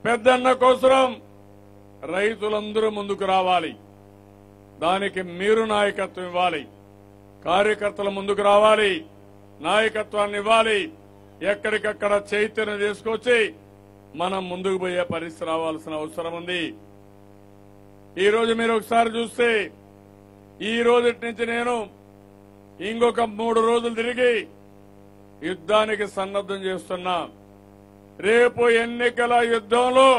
పెద్దన్న కోసం రైతులందరూ ముందుకు రావాలి. దానికి మీరు నాయకత్వం ఇవ్వాలి. కార్యకర్తలు ముందుకు రావాలి, నాయకత్వాన్ని ఇవ్వాలి. ఎక్కడికక్కడ చైతన్యం తీసుకొచ్చి మనం ముందుకు పోయే పరిస్థితి రావాల్సిన అవసరం ఉంది. ఈ రోజు మీరు ఒకసారి చూస్తే ఈ రోజు నుంచి నేను ఇంకొక 3 రోజులు తిరిగి యుద్ధానికి సన్నద్దం చేస్తున్నా. రేపు ఎన్నికల యుద్ధంలో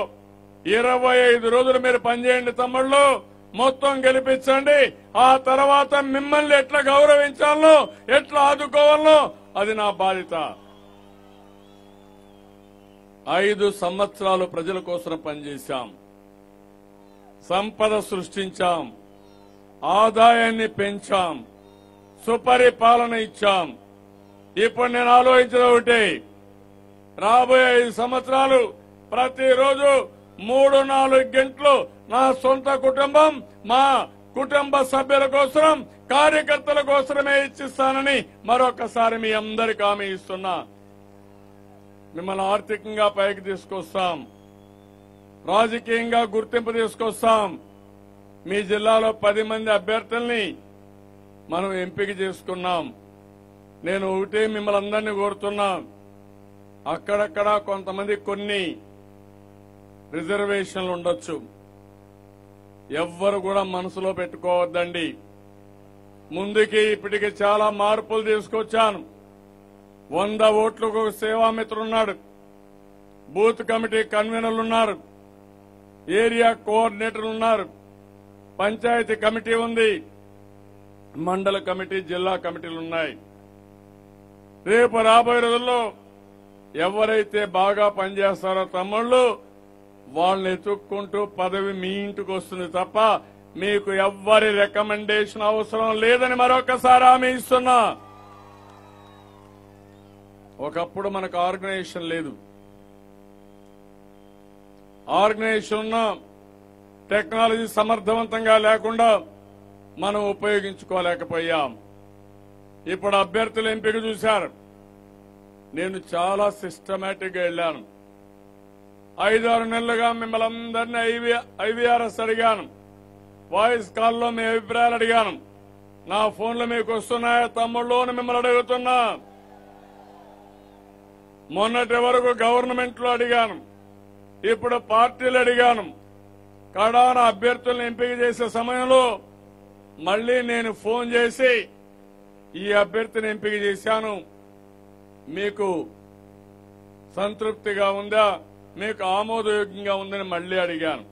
25 రోజులు మీరు పనిచేయండి తమ్ముళ్ళు, మొత్తం గెలిపించండి. ఆ తర్వాత మిమ్మల్ని ఎట్లా గౌరవించాలనో, ఎట్లా ఆదుకోవాలనో అది నా బాధ్యత. 5 సంవత్సరాలు ప్రజల కోసం పనిచేశాం, సంపద సృష్టించాం, ఆదాయాన్ని పెంచాం, సుపరిపాలన ఇచ్చాం. ఇప్పుడు నేను ఆలోచించేది ఒకటి, రాబోయే 5 సంవత్సరాలు ప్రతిరోజు 3-4 గంటలు నా సొంత కుటుంబం, మా కుటుంబ సభ్యుల కోసం, కార్యకర్తల కోసమే ఇచ్చిస్తానని మరొకసారి మీ అందరికీ హామీ ఇస్తున్నా. మిమ్మల్ని ఆర్థికంగా పైకి తీసుకొస్తాం, రాజకీయంగా గుర్తింపు తీసుకొస్తాం. మీ జిల్లాలో 10 మంది అభ్యర్థుల్ని మనం ఎంపిక చేసుకున్నాం. నేను ఒకటే మిమ్మల్ని అందరినీ కోరుతున్నా, అక్కడక్కడ కొంతమంది కొన్ని రిజర్వేషన్లు ఉండొచ్చు. ఎవ్వరు కూడా మనసులో పెట్టుకోవద్దండి. ముందుకి ఇప్పటికి చాలా మార్పులు తీసుకొచ్చాను. 100 ఓట్లకు ఒక సేవామిత్రున్నాడు, బూత్ కమిటీ కన్వీనర్లు ఉన్నారు, ఏరియా కోఆర్డినేటర్ ఉన్నారు, పంచాయతీ కమిటీ ఉంది, మండల కమిటీ, జిల్లా కమిటీలు ఉన్నాయి. రేపు రాబోయే రోజుల్లో ఎవరైతే బాగా పనిచేస్తారో తమ్ముళ్ళు, వాళ్ళని ఎత్తుక్కుంటూ పదవి మీ ఇంటికి వస్తుంది తప్ప మీకు ఎవ్వరి రికమెండేషన్ అవసరం లేదని మరొకసారి హామీ ఇస్తున్నా. ఒకప్పుడు మనకు ఆర్గనైజేషన్ లేదు, ఆర్గనైజేషన్ ఉన్న టెక్నాలజీ సమర్థవంతంగా లేకుండా మనం ఉపయోగించుకోలేకపోయాం. ఇప్పుడు అభ్యర్థుల ఎంపిక చూశారు. నేను చాలా సిస్టమేటిక్ గా వెళ్లాను. 5-6 నెలలుగా మిమ్మల్ని అందరినీ ఐవీఆర్ఎస్ అడిగాను, వాయిస్ కాల్లో మీ అభిప్రాయాలు అడిగాను. నా ఫోన్లు మీకు వస్తున్నాయా తమ్ముళ్ళు అని మిమ్మల్ని అడుగుతున్నా. మొన్నటి వరకు గవర్నమెంట్ లో అడిగాను, ఇప్పుడు పార్టీలు అడిగాను. కడాన అభ్యర్థులను ఎంపిక చేసే సమయంలో మళ్లీ నేను ఫోన్ చేసి ఈ అభ్యర్థిని ఎంపిక చేశాను, మీకు సంతృప్తిగా ఉందా, మీకు ఆమోదయోగ్యంగా ఉందని మళ్లీ అడిగాను.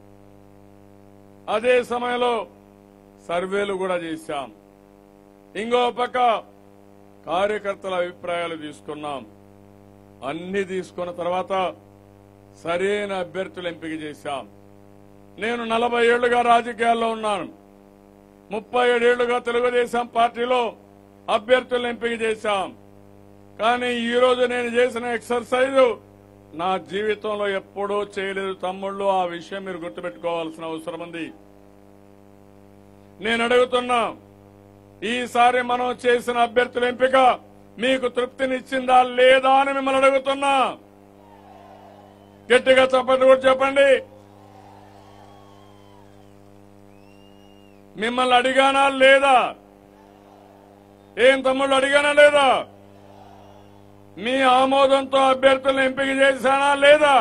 అదే సమయంలో సర్వేలు కూడా చేశాం. ఇంకో పక్క కార్యకర్తల అభిప్రాయాలు తీసుకున్నాం. అన్ని తీసుకున్న తర్వాత సరైన అభ్యర్థులు ఎంపిక చేశాం. నేను 40 ఏళ్లుగా రాజకీయాల్లో ఉన్నాను, 37 ఏళ్లుగా తెలుగుదేశం పార్టీలో అభ్యర్థులను ఎంపిక చేశాం. కానీ ఈ రోజు నేను చేసిన ఎక్సర్సైజ్ నా జీవితంలో ఎప్పుడూ చేయలేదు తమ్ముళ్ళు. ఆ విషయం మీరు గుర్తుపెట్టుకోవాల్సిన అవసరం ఉంది. నేను అడుగుతున్నా, ఈసారి మనం చేసిన అభ్యర్థుల ఎంపిక మీకు తృప్తినిచ్చిందా లేదా అని మిమ్మల్ని అడుగుతున్నా. గట్టిగా చప్పట్లు కూడా చెప్పండి. మిమ్మల్ని అడిగానా లేదా? ఏం తమ్ముళ్ళు అడిగానా లేదా? మీ ఆమోదంతో అభ్యర్థులను ఎంపిక చేశానా లేదా?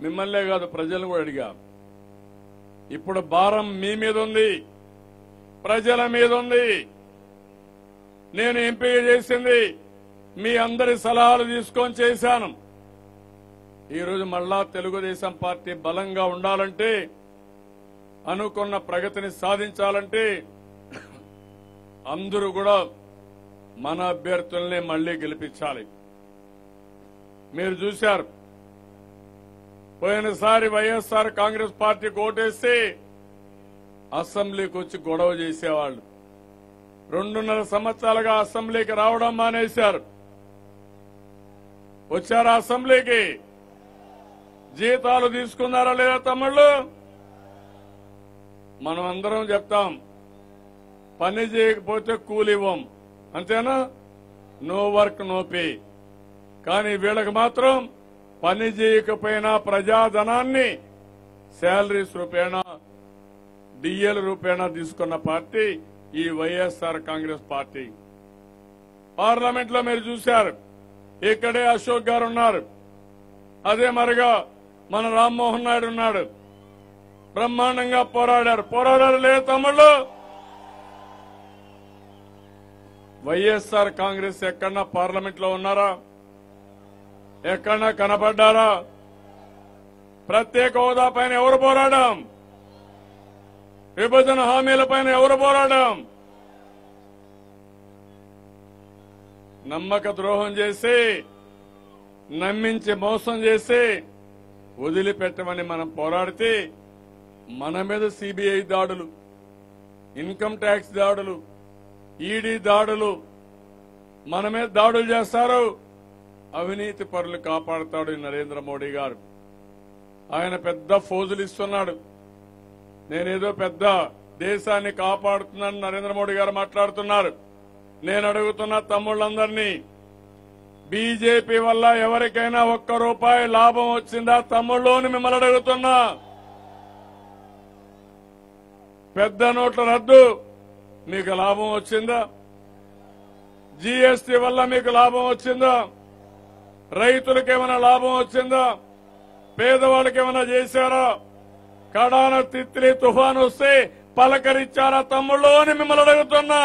మిమ్మల్నే కాదు, ప్రజలు కూడా అడిగా. ఇప్పుడు భారం మీ మీద ఉంది, ప్రజల మీద ఉంది. నేను ఎంపిక చేసింది మీ అందరి సలహాలు తీసుకొని చేశాను. ఈరోజు మళ్ళా తెలుగుదేశం పార్టీ బలంగా ఉండాలంటే, అనుకున్న ప్రగతిని సాధించాలంటే అందరూ కూడా మన అభ్యర్థుల్ని మళ్లీ గెలిపించాలి. మీరు చూశారు, పోయినసారి వైఎస్ఆర్ కాంగ్రెస్ పార్టీకి ఓటేస్తే అసెంబ్లీకి వచ్చి గొడవ చేసేవాళ్లు. 2.5 సంవత్సరాలుగా అసెంబ్లీకి రావడం మానేశారు. వచ్చారా అసెంబ్లీకి? జీతాలు తీసుకున్నారా లేదా తమ్ముళ్ళు? మనం అందరం చెప్తాం, పని చేయకపోతే కూలి ఇవ్వం, అంతేనా? No work no pay. కానీ వీళ్ళకి మాత్రం పని చేయకపోయినా ప్రజాధనాన్ని శాలరీస్ రూపేణా, డిఎల్ రూపేణా తీసుకున్న పార్టీ ఈ వైఎస్ఆర్ కాంగ్రెస్ పార్టీ. పార్లమెంట్ లో మీరు చూశారు, ఇక్కడే అశోక్ గారు ఉన్నారు, అదే మరిగా మన రామ్మోహన్ నాయుడు ఉన్నాడు. బ్రహ్మాండంగా పోరాడారు లేదు తమ్ముళ్ళు? వైఎస్ఆర్ కాంగ్రెస్ ఎక్కడన్నా పార్లమెంట్ లో ఉన్నారా? ఎక్కడన్నా కనపడ్డారా? ప్రత్యేక హోదా పైన ఎవరు పోరాడాం? విభజన హామీల పైన ఎవరు పోరాడాం? నమ్మక ద్రోహం చేసి, నమ్మించి మోసం చేసి వదిలిపెట్టమని మనం పోరాడితే మన మీద సిబిఐ దాడులు, ఇన్కమ్ ట్యాక్స్ దాడులు, ఈడీ దాడులు, మన మీద దాడులు చేస్తారు. అవినీతి పరులు కాపాడుతాడు నరేంద్ర మోడీ గారు. ఆయన పెద్ద ఫోజులు ఇస్తున్నాడు. నేనేదో పెద్ద దేశాన్ని కాపాడుతున్నాను నరేంద్ర మోడీ గారు మాట్లాడుతున్నారు. నేను అడుగుతున్న తమ్ముళ్ళందరినీ, బీజేపీ వల్ల ఎవరికైనా ₹1 లాభం వచ్చిందా తమ్ముళ్ళు అని మిమ్మల్ని అడుగుతున్నా. పెద్ద నోట్ల రద్దు మీకు లాభం వచ్చిందా? జీఎస్టీ వల్ల మీకు లాభం వచ్చిందా? రైతులకేమైనా లాభం వచ్చిందా? పేదవాళ్ళకి ఏమైనా చేశారా? కడాన తిత్లీ తుఫాను వస్తే పలకరించారా తమ్ముళ్ళు అని మిమ్మల్ని అడుగుతున్నా.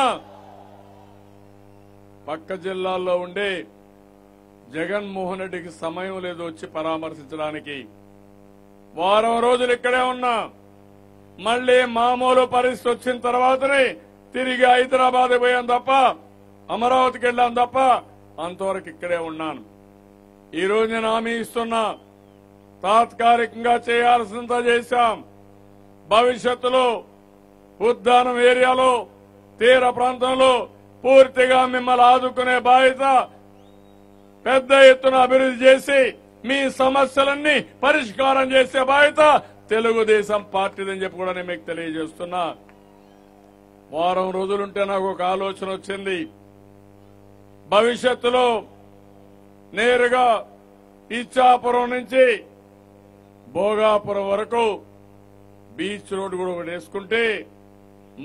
పక్క జిల్లాల్లో ఉండే జగన్మోహన్ రెడ్డికి సమయం లేదు వచ్చి పరామర్శించడానికి. వారం రోజులు ఇక్కడే ఉన్నా. మళ్లీ మామూలు పరిస్థితి వచ్చిన తర్వాతనే తిరిగి హైదరాబాద్ పోయాం తప్ప, అమరావతికి వెళ్ళాం తప్ప, అంతవరకు ఇక్కడే ఉన్నాను. ఈ రోజు నేను హామీ ఇస్తున్నా, తాత్కాలికంగా చేయాల్సినంత చేశాం. భవిష్యత్తులో ఉద్దానం ఏరియాలో, తీర ప్రాంతంలో పూర్తిగా మిమ్మల్ని ఆదుకునే బాధ్యత, పెద్ద ఎత్తున అభివృద్ధి చేసి మీ సమస్యలన్నీ పరిష్కారం చేసే బాధ్యత తెలుగుదేశం పార్టీదని చెప్పి కూడా నేను మీకు తెలియజేస్తున్నా. వారం రోజులుంటే నాకు ఒక ఆలోచన వచ్చింది. భవిష్యత్తులో నేరుగా ఇచ్చాపురం నుంచి భోగాపురం వరకు బీచ్ రోడ్ కూడా ఒకటి వేసుకుంటే,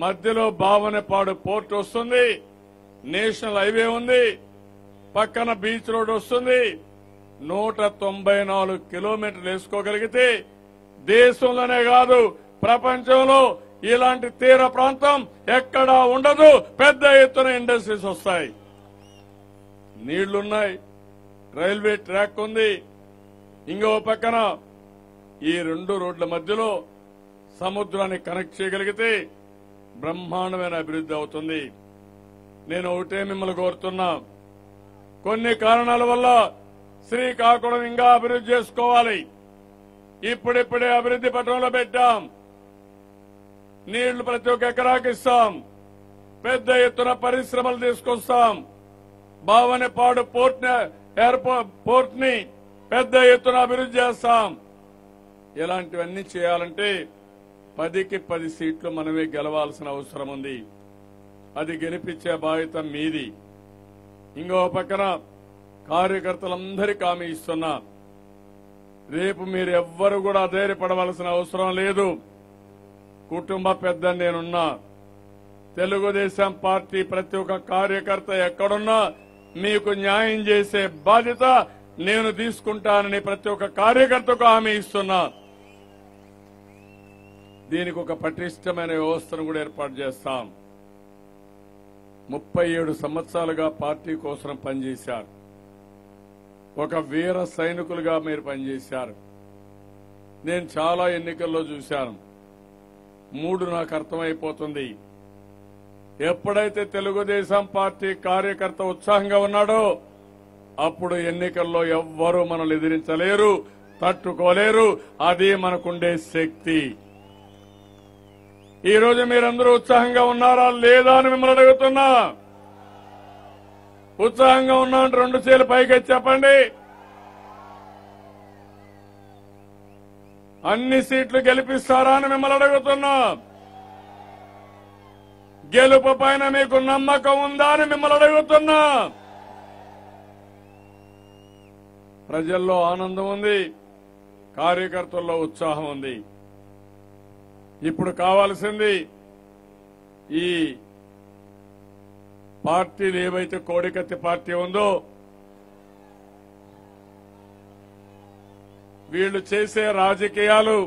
మధ్యలో బావనపాడు పోర్ట్ వస్తుంది, నేషనల్ హైవే ఉంది, పక్కన బీచ్ రోడ్ వస్తుంది. 194 కిలోమీటర్లు వేసుకోగలిగితే దేశంలోనే కాదు ప్రపంచంలో ఇలాంటి తీర ప్రాంతం ఎక్కడా ఉండదు. పెద్ద ఎత్తున ఇండస్ట్రీస్ వస్తాయి. నీళ్లున్నాయి, రైల్వే ట్రాక్ ఉంది. ఇంకో పక్కన ఈ 2 రోడ్ల మధ్యలో సముద్రాన్ని కనెక్ట్ చేయగలిగితే బ్రహ్మాండమైన అభివృద్ధి అవుతుంది. నేను ఒకటే మిమ్మల్ని కోరుతున్నా, కొన్ని కారణాల వల్ల శ్రీకాకుళం ఇంకా అభివృద్ధి చేసుకోవాలి. ఇప్పుడిప్పుడే అభివృద్ధి పథంలో పెట్టాం. నీళ్లు ప్రతి ఒక్క ఎకరాకి ఇస్తాం. పెద్ద ఎత్తున పరిశ్రమలు తీసుకొస్తాం. బావనపాడు పోర్ట్ ని పెద్ద ఎత్తున అభివృద్ధి చేస్తాం. ఇలాంటివన్నీ చేయాలంటే 10కి 10 సీట్లు మనమే గెలవాల్సిన అవసరం ఉంది. అది గెలిపించే బాధ్యత మీది. ఇంకో పక్కన కార్యకర్తలందరికీ హామీ ఇస్తున్నా, రేపు మీరు ఎవ్వరు కూడా ధైర్యపడవలసిన అవసరం లేదు. కుటుంబ పెద్ద నేనున్నా. తెలుగుదేశం పార్టీ ప్రతి ఒక్క కార్యకర్త ఎక్కడున్నా మీకు న్యాయం చేసే బాధ్యత నేను తీసుకుంటానని ప్రతి ఒక్క కార్యకర్తకు హామీ ఇస్తున్నా. దీనికి ఒక పటిష్టమైన వ్యవస్థను కూడా ఏర్పాటు చేస్తాం. 37 సంవత్సరాలుగా పార్టీ కోసం పనిచేశారు. ఒక వీర సైనికులుగా మీరు పనిచేశారు. నేను చాలా ఎన్నికల్లో చూశాను. 3 నాకు అర్థమైపోతుంది. ఎప్పుడైతే తెలుగుదేశం పార్టీ కార్యకర్త ఉత్సాహంగా ఉన్నాడో అప్పుడు ఎన్నికల్లో ఎవ్వరూ మనల్ని ఎదిరించలేరు, తట్టుకోలేరు. అది మనకుండే శక్తి. ఈ రోజు మీరందరూ ఉత్సాహంగా ఉన్నారా లేదా అని మిమ్మల్ని అడుగుతున్నా. ఉత్సాహంగా ఉన్నా అంటే 2 చేతులు పైకి చెప్పండి. అన్ని సీట్లు గెలిపిస్తారా అని మిమ్మల్ని అడుగుతున్నా. గెలుపు పైన మీకు నమ్మకం ఉందా అని మిమ్మల్ని అడుగుతున్నా. ప్రజల్లో ఆనందం ఉంది, కార్యకర్తల్లో ఉత్సాహం ఉంది. ఇప్పుడు కావాల్సింది ఈ పార్టీలు ఏవైతే కోడికత్తి పార్టీ ఉందో వీళ్లు చేసే రాజకీయాలు,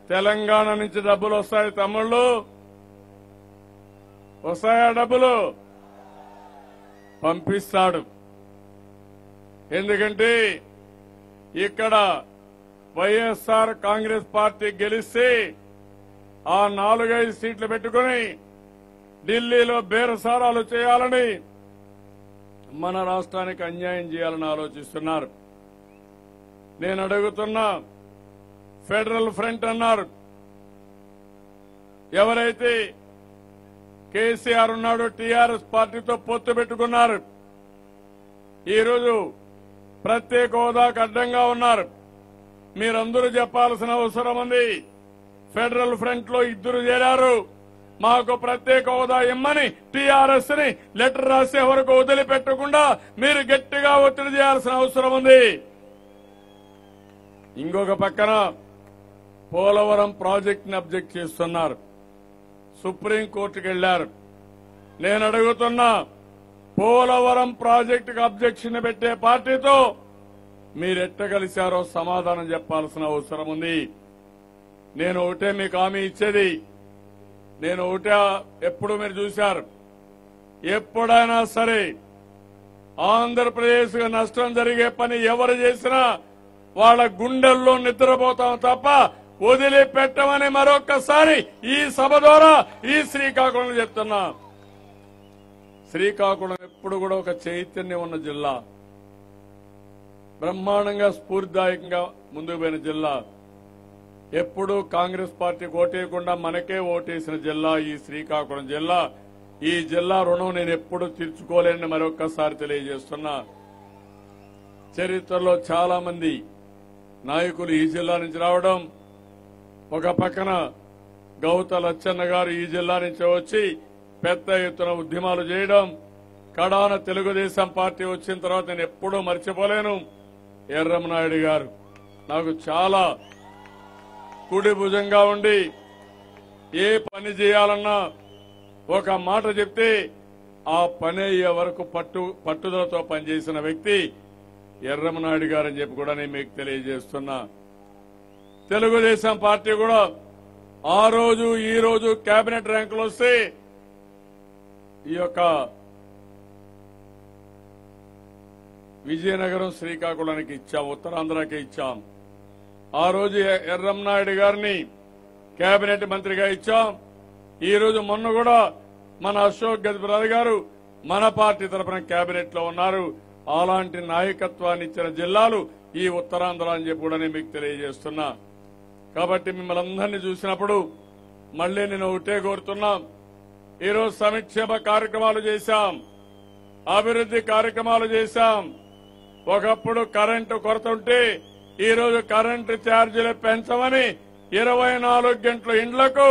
తెలంగాణ నుంచి డబ్బులు వస్తాయి తమ్ముళ్ళు, వస్తాయా డబ్బులు? పంపిస్తాడు. ఎందుకంటే ఇక్కడ వైఎస్ఆర్ కాంగ్రెస్ పార్టీ గెలిస్తే ఆ 4-5 సీట్లు పెట్టుకుని ఢిల్లీలో బేరసారాలు చేయాలని, మన రాష్ట్రానికి అన్యాయం చేయాలని ఆలోచిస్తున్నారు. నేను అడుగుతున్నా, ఫెడరల్ ఫ్రంట్ అన్నారు. ఎవరైతే కేసీఆర్ ఉన్నాడో టీఆర్ఎస్ పార్టీతో పొత్తు పెట్టుకున్నారు, ఈరోజు ప్రత్యేక హోదాకు అడ్డంగా ఉన్నారు. మీరందరూ చెప్పాల్సిన అవసరం ఉంది. ఫెడరల్ ఫ్రంట్ లో 2 చేరారు. మాకు ప్రత్యేక హోదా ఇమ్మని టీఆర్ఎస్ ని లెటర్ రాసే వరకు వదిలిపెట్టకుండా మీరు గట్టిగా ఒత్తిడి చేయాల్సిన అవసరం ఉంది. ఇంకొక పక్కన పోలవరం ప్రాజెక్ట్ ని అబ్జెక్ట్ చేస్తున్నారు. సుప్రీంకోర్టుకు వెళ్లారు. నేను అడుగుతున్నా, పోలవరం ప్రాజెక్టుకు అబ్జెక్షన్ పెట్టే పార్టీతో మీరెట్ట కలిశారో సమాధానం చెప్పాల్సిన అవసరం ఉంది. నేను ఒకటే మీకు హామీ ఇచ్చేది, నేను ఒకటే ఎప్పుడు మీరు చూశారు, ఎప్పుడైనా సరే ఆంధ్రప్రదేశ్ నష్టం జరిగే పని ఎవరు చేసినా వాళ్ళ గుండెల్లో నిద్రపోతాం తప్ప వదిలిపెట్టమని మరొక్కసారి ఈ సభ ద్వారా ఈ శ్రీకాకుళం చెప్తున్నా. శ్రీకాకుళం ఎప్పుడు కూడా ఒక చైతన్యం ఉన్న జిల్లా, బ్రహ్మాండంగా స్ఫూర్తిదాయకంగా ముందుకు పోయిన జిల్లా. ఎప్పుడూ కాంగ్రెస్ పార్టీకి ఓటేయకుండా మనకే ఓటేసిన జిల్లా ఈ శ్రీకాకుళం జిల్లా. ఈ జిల్లా రుణం నేను ఎప్పుడు తీర్చుకోలేని మరొక్కసారి తెలియజేస్తున్నా. చరిత్రలో చాలా మంది నాయకులు ఈ జిల్లా నుంచి రావడం, ఒక పక్కన గౌత లచ్చన్న గారు ఈ జిల్లా నుంచి వచ్చి పెద్ద ఎత్తున ఉద్యమాలు చేయడం, కడాన తెలుగుదేశం పార్టీ వచ్చిన తర్వాత నేను ఎప్పుడూ మర్చిపోలేను. ఎర్రమనాయుడు గారు నాకు చాలా కుడి భుజంగా ఉండి ఏ పని చేయాలన్నా ఒక మాట చెప్తే ఆ పని అయ్యే వరకు పట్టుదలతో పనిచేసిన వ్యక్తి ఎర్రమనాయుడు గారని చెప్పి కూడా నేను మీకు తెలియజేస్తున్నా. తెలుగుదేశం పార్టీ కూడా ఆ రోజు ఈ రోజు కేబినెట్ ర్యాంకులు వస్తే ఈ యొక్క విజయనగరం శ్రీకాకుళానికి ఇచ్చాం, ఉత్తరాంధ్రకి ఇచ్చాం. ఆ రోజు ఎర్రమనాయుడు గారిని కేబినెట్ మంత్రిగా ఇచ్చాం. ఈ రోజు మొన్న కూడా మన అశోక్ గజపతిరాజు గారు మన పార్టీ తరఫున కేబినెట్ లో ఉన్నారు. అలాంటి నాయకత్వాన్ని ఇచ్చిన జిల్లాలు ఈ ఉత్తరాంధ్ర అని చెప్పి కూడా నేను మీకు తెలియజేస్తున్నా. కాబట్టి మిమ్మల్ని అందరినీ చూసినప్పుడు మళ్లీ నేను ఒకటే కోరుతున్నా, ఈరోజు సంక్షేమ కార్యక్రమాలు చేశాం, అభివృద్ది కార్యక్రమాలు చేశాం. ఒకప్పుడు కరెంటు కొరత ఉంటే ఈరోజు కరెంటు ఛార్జీలు పెంచమని 24 గంటల ఇండ్లకు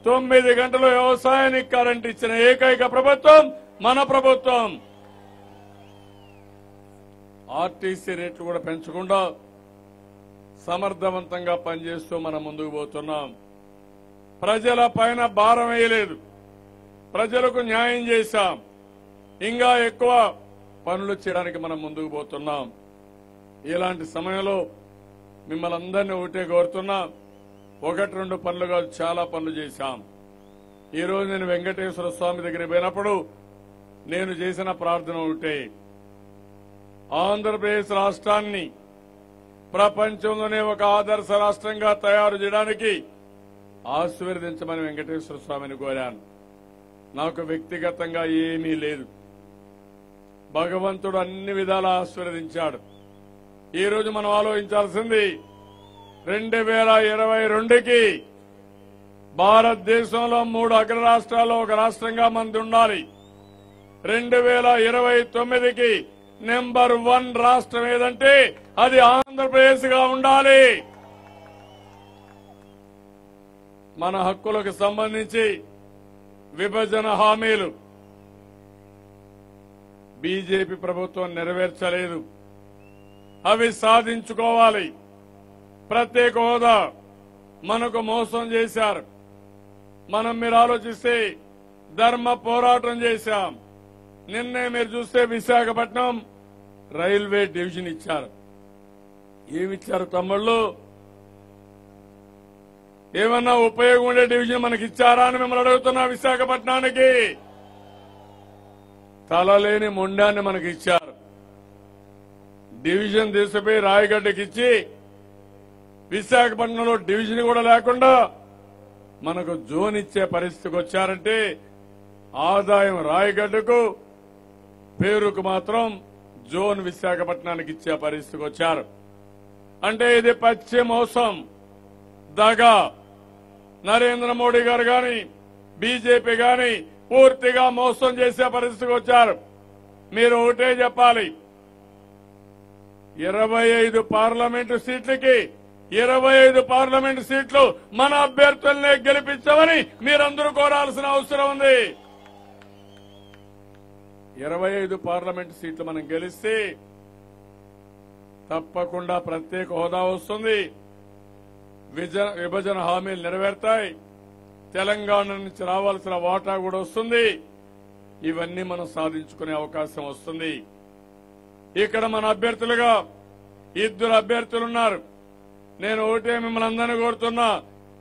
9 గంటలు వ్యవసాయానికి కరెంటు ఇచ్చిన ఏకైక ప్రభుత్వం మన ప్రభుత్వం. ఆర్టీసీ రేట్లు కూడా పెంచకుండా సమర్థవంతంగా పనిచేస్తూ మనం ముందుకు పోతున్నాం. ప్రజల పైన భారం వేయలేదు, ప్రజలకు న్యాయం చేశాం. ఇంకా ఎక్కువ పనులు చేయడానికి మనం ముందుకు పోతున్నాం. ఇలాంటి సమయంలో మిమ్మల్ని అందరినీ ఒకటే కోరుతున్నా, 1-2 పనులు కాదు, చాలా పనులు చేశాం. ఈ రోజు నేను వెంకటేశ్వర స్వామి దగ్గరికి పోయినప్పుడు నేను చేసిన ప్రార్థన ఒకటే, ఆంధ్రప్రదేశ్ రాష్ట్రాన్ని ప్రపంచంలోనే ఒక ఆదర్శ రాష్ట్రంగా తయారు చేయడానికి ఆశీర్వదించమని వెంకటేశ్వర స్వామిని కోరాను. నాకు వ్యక్తిగతంగా ఏమీ లేదు, భగవంతుడు అన్ని విధాలా ఆశీర్వదించాడు. ఈ రోజు మనం ఆలోచించాల్సింది 2022కి భారతదేశంలో 3 అగ్ర రాష్ట్రాల్లో ఒక రాష్ట్రంగా మనది ఉండాలి. 2029కి నెంబర్ 1 రాష్ట్రం ఏదంటే అది ఆంధ్రప్రదేశ్ గా ఉండాలి. మన హక్కులకు సంబంధించి విభజన హామీలు బీజేపీ ప్రభుత్వం నెరవేర్చలేదు. అవి సాధించుకోవాలి. ప్రత్యేక హోదా మనకు మోసం చేశారు. మీరు ఆలోచిస్తే ధర్మ పోరాటం చేశాం. నిన్నే మీరు చూస్తే విశాఖపట్నం రైల్వే డివిజన్ ఇచ్చారు. ఏమిచ్చారు తమ్ముళ్ళు? ఏమన్నా ఉపయోగం ఉండే డివిజన్ మనకి ఇచ్చారా అని మిమ్మల్ని అడుగుతున్నా. విశాఖపట్నానికి తలలేని మొండాన్ని మనకి ఇచ్చారు. డివిజన్ తీసుకుపోయి రాయగడ్డకి ఇచ్చి విశాఖపట్నంలో డివిజన్ కూడా లేకుండా మనకు జోన్ ఇచ్చే పరిస్థితికి వచ్చారంటే ఆదాయం రాయగడ్డకు, పేరుకు మాత్రం జోన్ విశాఖపట్నానికి ఇచ్చే పరిస్థితికి వచ్చారు. అంటే ఇది పచ్చి మోసం, దగా. నరేంద్ర మోడీ గారు గాని బీజేపీ గాని పూర్తిగా మోసం చేసే పరిస్థితికి వచ్చారు. మీరు ఒకటే చెప్పాలి, 25 పార్లమెంటు సీట్లకి 25 పార్లమెంటు సీట్లు మన అభ్యర్థులనే గెలిపించమని మీరందరూ కోరాల్సిన అవసరం ఉంది. 25 పార్లమెంటు సీట్లు మనం గెలిస్తే తప్పకుండా ప్రత్యేక హోదా వస్తుంది. విభజన హామీలు నెరవేరుతాయి. తెలంగాణ నుంచి రావాల్సిన వాటా కూడా వస్తుంది. ఇవన్నీ మనం సాధించుకునే అవకాశం వస్తుంది. ఇక్కడ మన అభ్యర్థులుగా 2 అభ్యర్థులున్నారు. నేను ఒకటే మిమ్మల్ని అందరినీ కోరుతున్నా.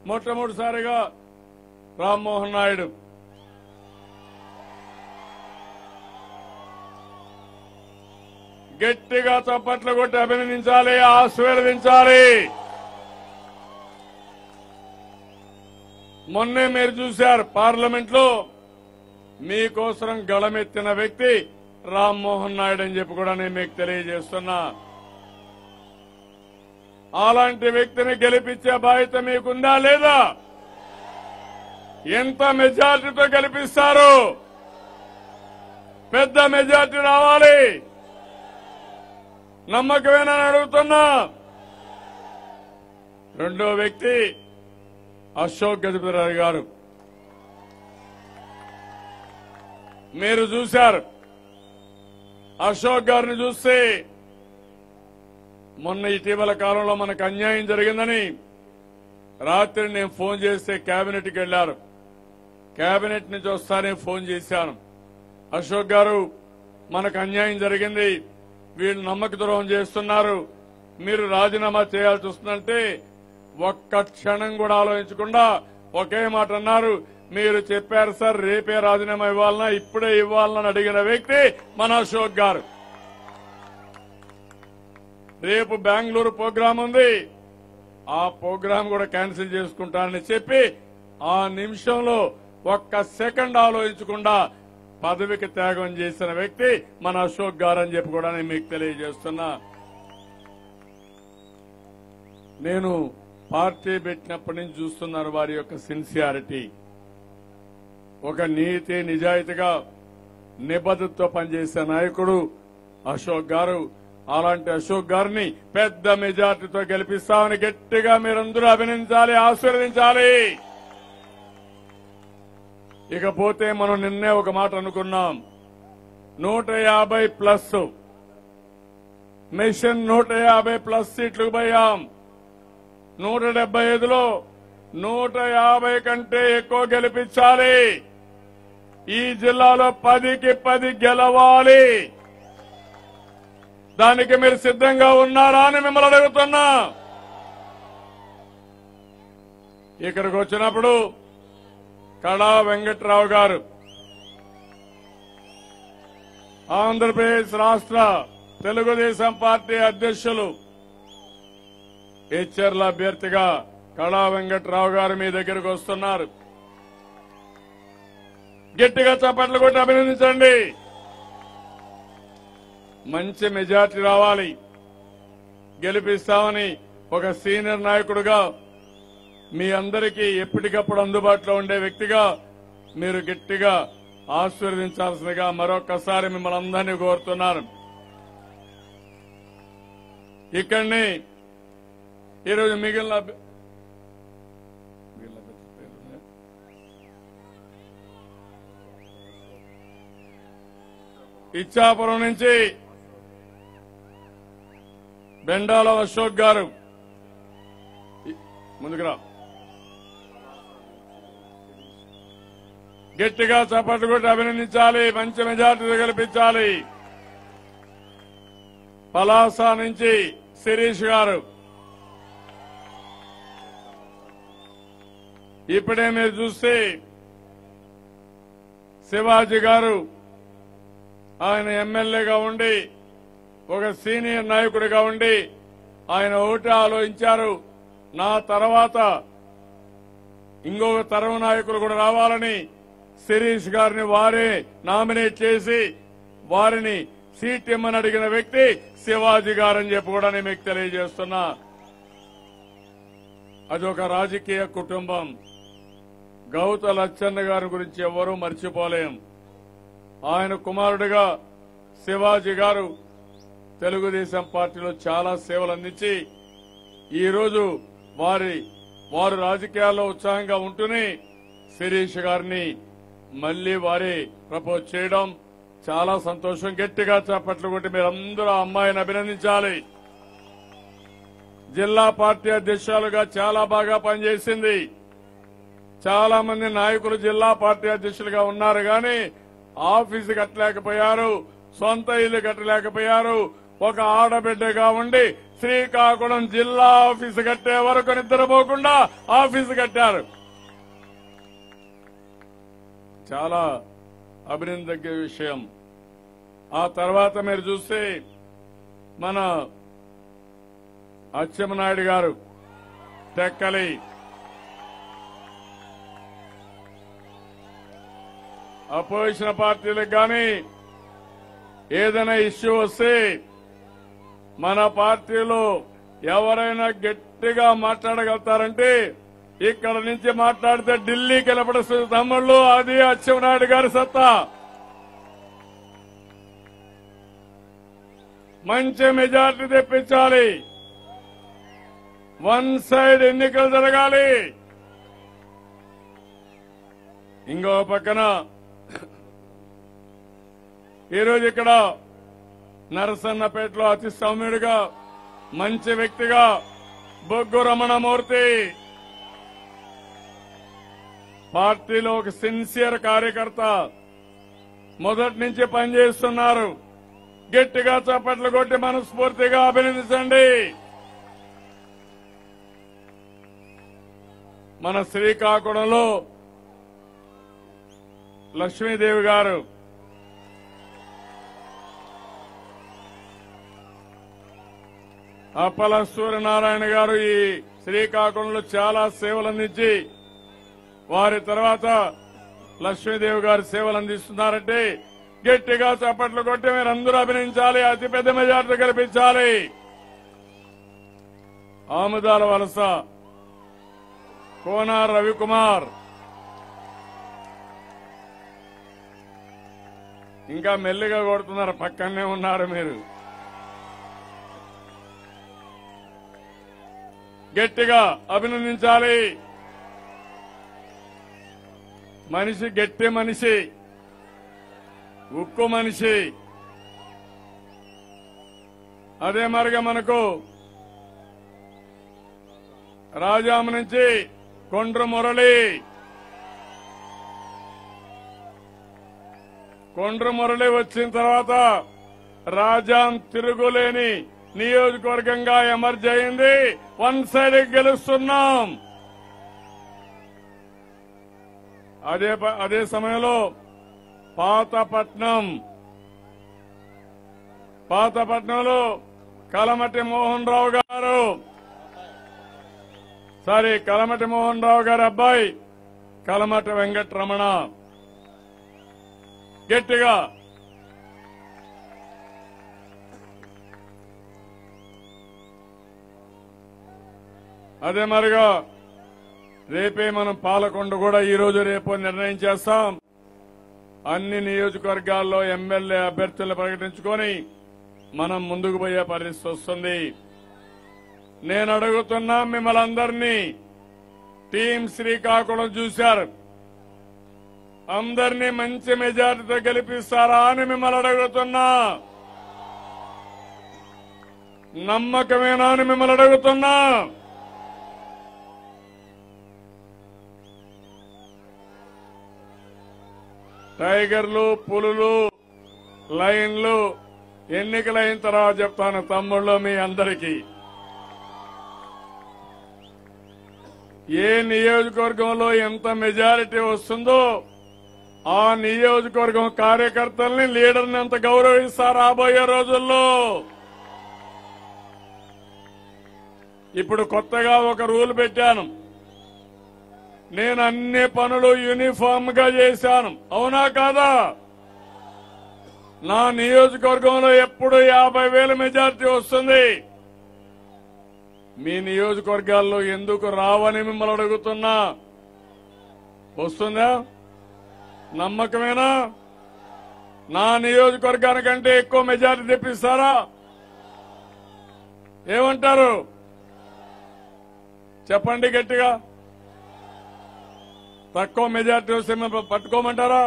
మొట్టమొదటిసారిగా రామ్మోహన్ నాయుడు, గట్టిగా చప్పట్లు కొట్టి అభినందించాలి, ఆశీర్వదించాలి. మొన్నే మీరు చూశారు పార్లమెంట్ లో మీకోసం గళమెత్తిన వ్యక్తి రామ్మోహన్ నాయుడు అని చెప్పి కూడా నేను మీకు తెలియజేస్తున్నా. అలాంటి వ్యక్తిని గెలిపించే బాధ్యత మీకుందా లేదా? ఎంత మెజార్టీతో గెలిపిస్తారు? పెద్ద మెజార్టీ రావాలి. నమ్మకమేనని అడుగుతున్నా. రెండో వ్యక్తి అశోక్ గజపతిరాజు గారు. మీరు చూశారు అశోక్ గారిని చూస్తే మొన్న ఇటీవల కాలంలో మనకు అన్యాయం జరిగిందని రాత్రి నేను ఫోన్ చేస్తే కేబినెట్కి వెళ్లారు. కేబినెట్ నుంచి వస్తానే ఫోన్ చేశాను. అశోక్ గారు, మనకు అన్యాయం జరిగింది, వీళ్ళు నమ్మక ద్రోహం చేస్తున్నారు, మీరు రాజీనామా చేయాల్సి వస్తుందంటే ఒక్క క్షణం కూడా ఆలోచించకుండా ఒకే మాట అన్నారు, మీరు చెప్పారు సార్ రేపే రాజీనామా ఇవ్వాలన్నా ఇప్పుడే ఇవ్వాలని అడిగిన వ్యక్తి మన అశోక్ గారు. రేపు బెంగళూరు ప్రోగ్రాం ఉంది, ఆ ప్రోగ్రాం కూడా క్యాన్సిల్ చేసుకుంటానని చెప్పి ఆ నిమిషంలో ఒక్క సెకండ్ ఆలోచించకుండా పదవికి త్యాగం చేసిన వ్యక్తి మన అశోక్ గారు అని చెప్పి కూడా నేను మీకు తెలియజేస్తున్నా. నేను పార్టీ పెట్టినప్పటి నుంచి చూస్తున్నారు వారి యొక్క సిన్సియారిటీ. ఒక నీతి నిజాయితీగా నిబద్ధతతో పనిచేసే నాయకుడు అశోక్ గారు. అలాంటి అశోక్ గారిని పెద్ద మెజార్టీతో గెలిపిస్తామని గట్టిగా మీరందరూ అభినందించాలి, ఆశీర్వదించాలి. ఇకపోతే మనం నిన్నే ఒక మాట అనుకున్నాం, 150+ మిషన్ 150+ సీట్లకు పోయాం. 175లో 150 కంటే ఎక్కువ గెలిపించాలి. ఈ జిల్లాలో 10కి 10 గెలవాలి. దానికి మీరు సిద్ధంగా ఉన్నారా అని మిమ్మల్ని అడుగుతున్నా. ఇక్కడికి వచ్చినప్పుడు కళా వెంకట్రావు గారు ఆంధ్రప్రదేశ్ రాష్ట్ర తెలుగుదేశం పార్టీ అధ్యక్షులు, హెచ్చర్ల అభ్యర్థిగా కళా వెంకట్రావు గారు మీ దగ్గరకు వస్తున్నారు. గట్టిగా చప్పట్లు కొట్టి అభినందించండి. మంచి మెజార్టీ రావాలి, గెలిపిస్తామని ఒక సీనియర్ నాయకుడిగా మీ అందరికీ ఎప్పటికప్పుడు అందుబాటులో ఉండే వ్యక్తిగా మీరు గట్టిగా ఆశీర్వదించాల్సిందిగా మరొకసారి మిమ్మల్ని అందరినీ కోరుతున్నాను. ఇక్కడిని ఈరోజు మిగిలిన ఇచ్చాపురం నుంచి బెండాల అశోక్ గారు ముందుకురా. గట్టిగా చప్పట్లు కొట్టి అభినందించాలి. మంచి మెజార్టీ గెలిపించాలి. పలాస నుంచి శిరీష్ గారు. ఇప్పుడే మీరు చూస్తే శివాజీ గారు ఆయన ఎమ్మెల్యేగా ఉండి ఒక సీనియర్ నాయకుడిగా ఉండి ఆయన ఒకటి ఆలోచించారు, నా తర్వాత ఇంకొక తరం నాయకులు కూడా రావాలని శిరీష్ గారిని వారే నామినేట్ చేసి వారిని సీట్ ఇమ్మని అడిగిన వ్యక్తి శివాజీ గారని చెప్పి కూడా నేను మీకు తెలియజేస్తున్నా. అదొక రాజకీయ కుటుంబం. గౌత లచ్చన్న గారి గురించి ఎవరూ మర్చిపోలేం. ఆయన కుమారుడిగా శివాజీ గారు తెలుగుదేశం పార్టీలో చాలా సేవలు అందించి ఈరోజు వారు రాజకీయాల్లో ఉత్సాహంగా ఉంటూనే శిరీష్ గారిని మళ్లీ వారే ప్రపోజ్ చేయడం చాలా సంతోషం. గట్టిగా చప్పట్లు కొట్టి మీరందరూ ఆ అమ్మాయిని అభినందించాలి. జిల్లా పార్టీ అధ్యక్షులుగా చాలా బాగా పనిచేసింది. చాలా మంది నాయకులు జిల్లా పార్టీ అధ్యక్షులుగా ఉన్నారు గాని ఆఫీసు కట్టలేకపోయారు, సొంత ఇల్లు కట్టలేకపోయారు. ఒక ఆడబిడ్డగా ఉండి శ్రీకాకుళం జిల్లా ఆఫీసు కట్టే వరకు నిద్రపోకుండా ఆఫీసు కట్టారు. చాలా అభినందన విషయం. ఆ తర్వాత మీరు చూస్తే మన అచ్చెన్నాయుడు గారు టెక్కలి అపోజిషన్ పార్టీలకు గాని ఏదైనా ఇష్యూ వస్తే మన పార్టీలో ఎవరైనా గట్టిగా మాట్లాడగలుగుతారంటే ఇక్కడ నుంచి మాట్లాడితే ఢిల్లీకి వెళ్ళబడుతుంది తమ్ముళ్ళు. అది అచ్చెన్నాయుడు గారి సత్తా. మంచి మెజార్టీ తెప్పించాలి. వన్ సైడ్ ఎన్నికలు జరగాలి. ఇంకో పక్కన ఈరోజు ఇక్కడ నరసన్నపేటలో అతి సౌమ్యుడిగా మంచి వ్యక్తిగా బొగ్గు రమణమూర్తి పార్టీలో ఒక సిన్సియర్ కార్యకర్త మొదటి నుంచి పనిచేస్తున్నారు. గట్టిగా చప్పట్లు కొట్టి మనస్ఫూర్తిగా అభినందించండి. మన శ్రీకాకుళంలో లక్ష్మీదేవి గారు అప్పల సూర్యనారాయణ గారు ఈ శ్రీకాకుళంలో చాలా సేవలు అందించి వారి తర్వాత లక్ష్మీదేవి గారు సేవలు అందిస్తున్నారంటే గట్టిగా చప్పట్లు కొట్టి మీరందరూ అభినందించాలి. అతిపెద్ద మెజార్టీ కల్పించాలి. ఆముదాల వలస కోనార్ రవికుమార్ ఇంకా మెల్లిగా కొడుతున్నారు, పక్కనే ఉన్నారు మీరు. గట్టిగా అభినందించాలి. మనిషి గట్టి మనిషి, ఉక్కు మనిషి. అదే మరిగా మనకు రాజాం నుంచి కొండ్రు మురళి వచ్చిన తర్వాత రాజాం తిరుగులేని నియోజకవర్గంగా ఎమర్జ్ అయింది. వన్ సైడ్ గెలుస్తున్నాం. అదే సమయంలో పాతపట్నంలో కలమటి మోహన్ రావు గారు కలమటి మోహన్ రావు గారి అబ్బాయి కలమటి వెంకటరమణ గట్టిగా అదే మరిగా రేపే మనం పాలకొండ కూడా ఈ రోజు రేపు నిర్ణయం చేస్తాం. అన్ని నియోజకవర్గాల్లో ఎమ్మెల్యే అభ్యర్థులను ప్రకటించుకొని మనం ముందుకు పోయే పరిస్థితి వస్తుంది. నేను అడుగుతున్నా మిమ్మల్ని అందరినీ, టీం శ్రీకాకుళం చూశారు. అందరినీ మంచి మెజారిటీతో గెలిపిస్తారా అని మిమ్మల్ని అడుగుతున్నా. నమ్మకమేనా అని మిమ్మల్ని అడుగుతున్నా. టైగర్లు, పులులు, లైన్లు ఎన్నికలైన తర్వాత చెప్తాను తమ్ముళ్ళు మీ అందరికీ. ఏ నియోజకవర్గంలో ఎంత మెజారిటీ వస్తుందో ఆ నియోజకవర్గం కార్యకర్తల్ని, లీడర్ని ఎంత గౌరవిస్తారు రాబోయే రోజుల్లో. ఇప్పుడు కొత్తగా ఒక రూల్ పెట్టాను. నేను అన్ని పనులు యూనిఫామ్ గా చేశాను. అవునా కాదా? నా నియోజకవర్గంలో ఎప్పుడు 50,000 మెజారిటీ వస్తుంది. మీ నియోజకవర్గాల్లో ఎందుకు రావని మిమ్మల్ని అడుగుతున్నా. వస్తుందా? నమ్మకమేనా? నా నియోజకవర్గానికంటే ఎక్కువ మెజారిటీ తెప్పిస్తారా? ఏమంటారు చెప్పండి గట్టిగా. తక్కువ మెజారిటీ వస్తే మిమ్మల్ని పట్టుకోమంటారా?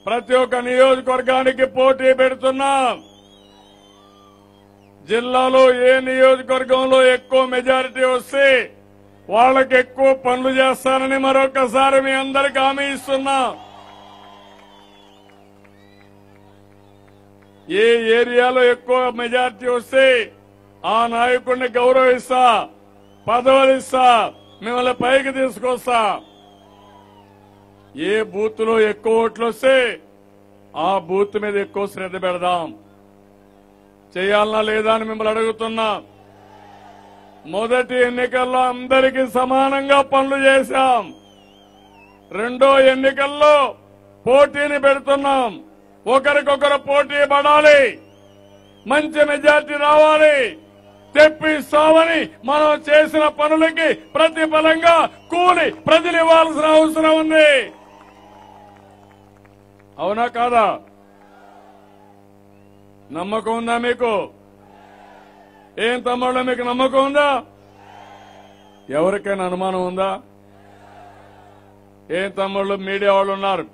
ప్రతి ఒక్క నియోజకవర్గానికి పోటీ పెడుతున్నాం. జిల్లాలో ఏ నియోజకవర్గంలో ఎక్కువ మెజారిటీ వస్తే వాళ్ళకి ఎక్కువ పనులు చేస్తానని మరొకసారి మీ అందరికీ హామీ ఇస్తున్నా. ఏ ఏరియాలో ఎక్కువ మెజారిటీ వస్తే ఆ నాయకుడిని గౌరవిస్తా, పదవులు ఇస్తా, మిమ్మల్ని పైకి తీసుకొస్తా. ఏ బూత్ లో ఎక్కువ ఓట్లు వస్తే ఆ బూత్ మీద ఎక్కువ శ్రద్ధ పెడదాం. చేయాలనా లేదా అని మిమ్మల్ని అడుగుతున్నా. మొదటి ఎన్నికల్లో అందరికీ సమానంగా పనులు చేశాం. రెండో ఎన్నికల్లో పోటీని పెడుతున్నాం. ఒకరికొకరు పోటీ పడాలి, మంచి మెజార్టీ రావాలి, తెప్పిస్తామని మనం చేసిన పనులకి ప్రతిఫలంగా కూలి ప్రజలు ఇవ్వాల్సిన అవసరం ఉంది. అవునా కాదా? నమ్మకం ఉందా మీకు? ఏం తమ్ముళ్ళు మీకు నమ్మకం ఉందా? ఎవరికైనా అనుమానం ఉందా? ఏం తమ్ముళ్ళు మీడియా వాళ్ళు ఉన్నారు.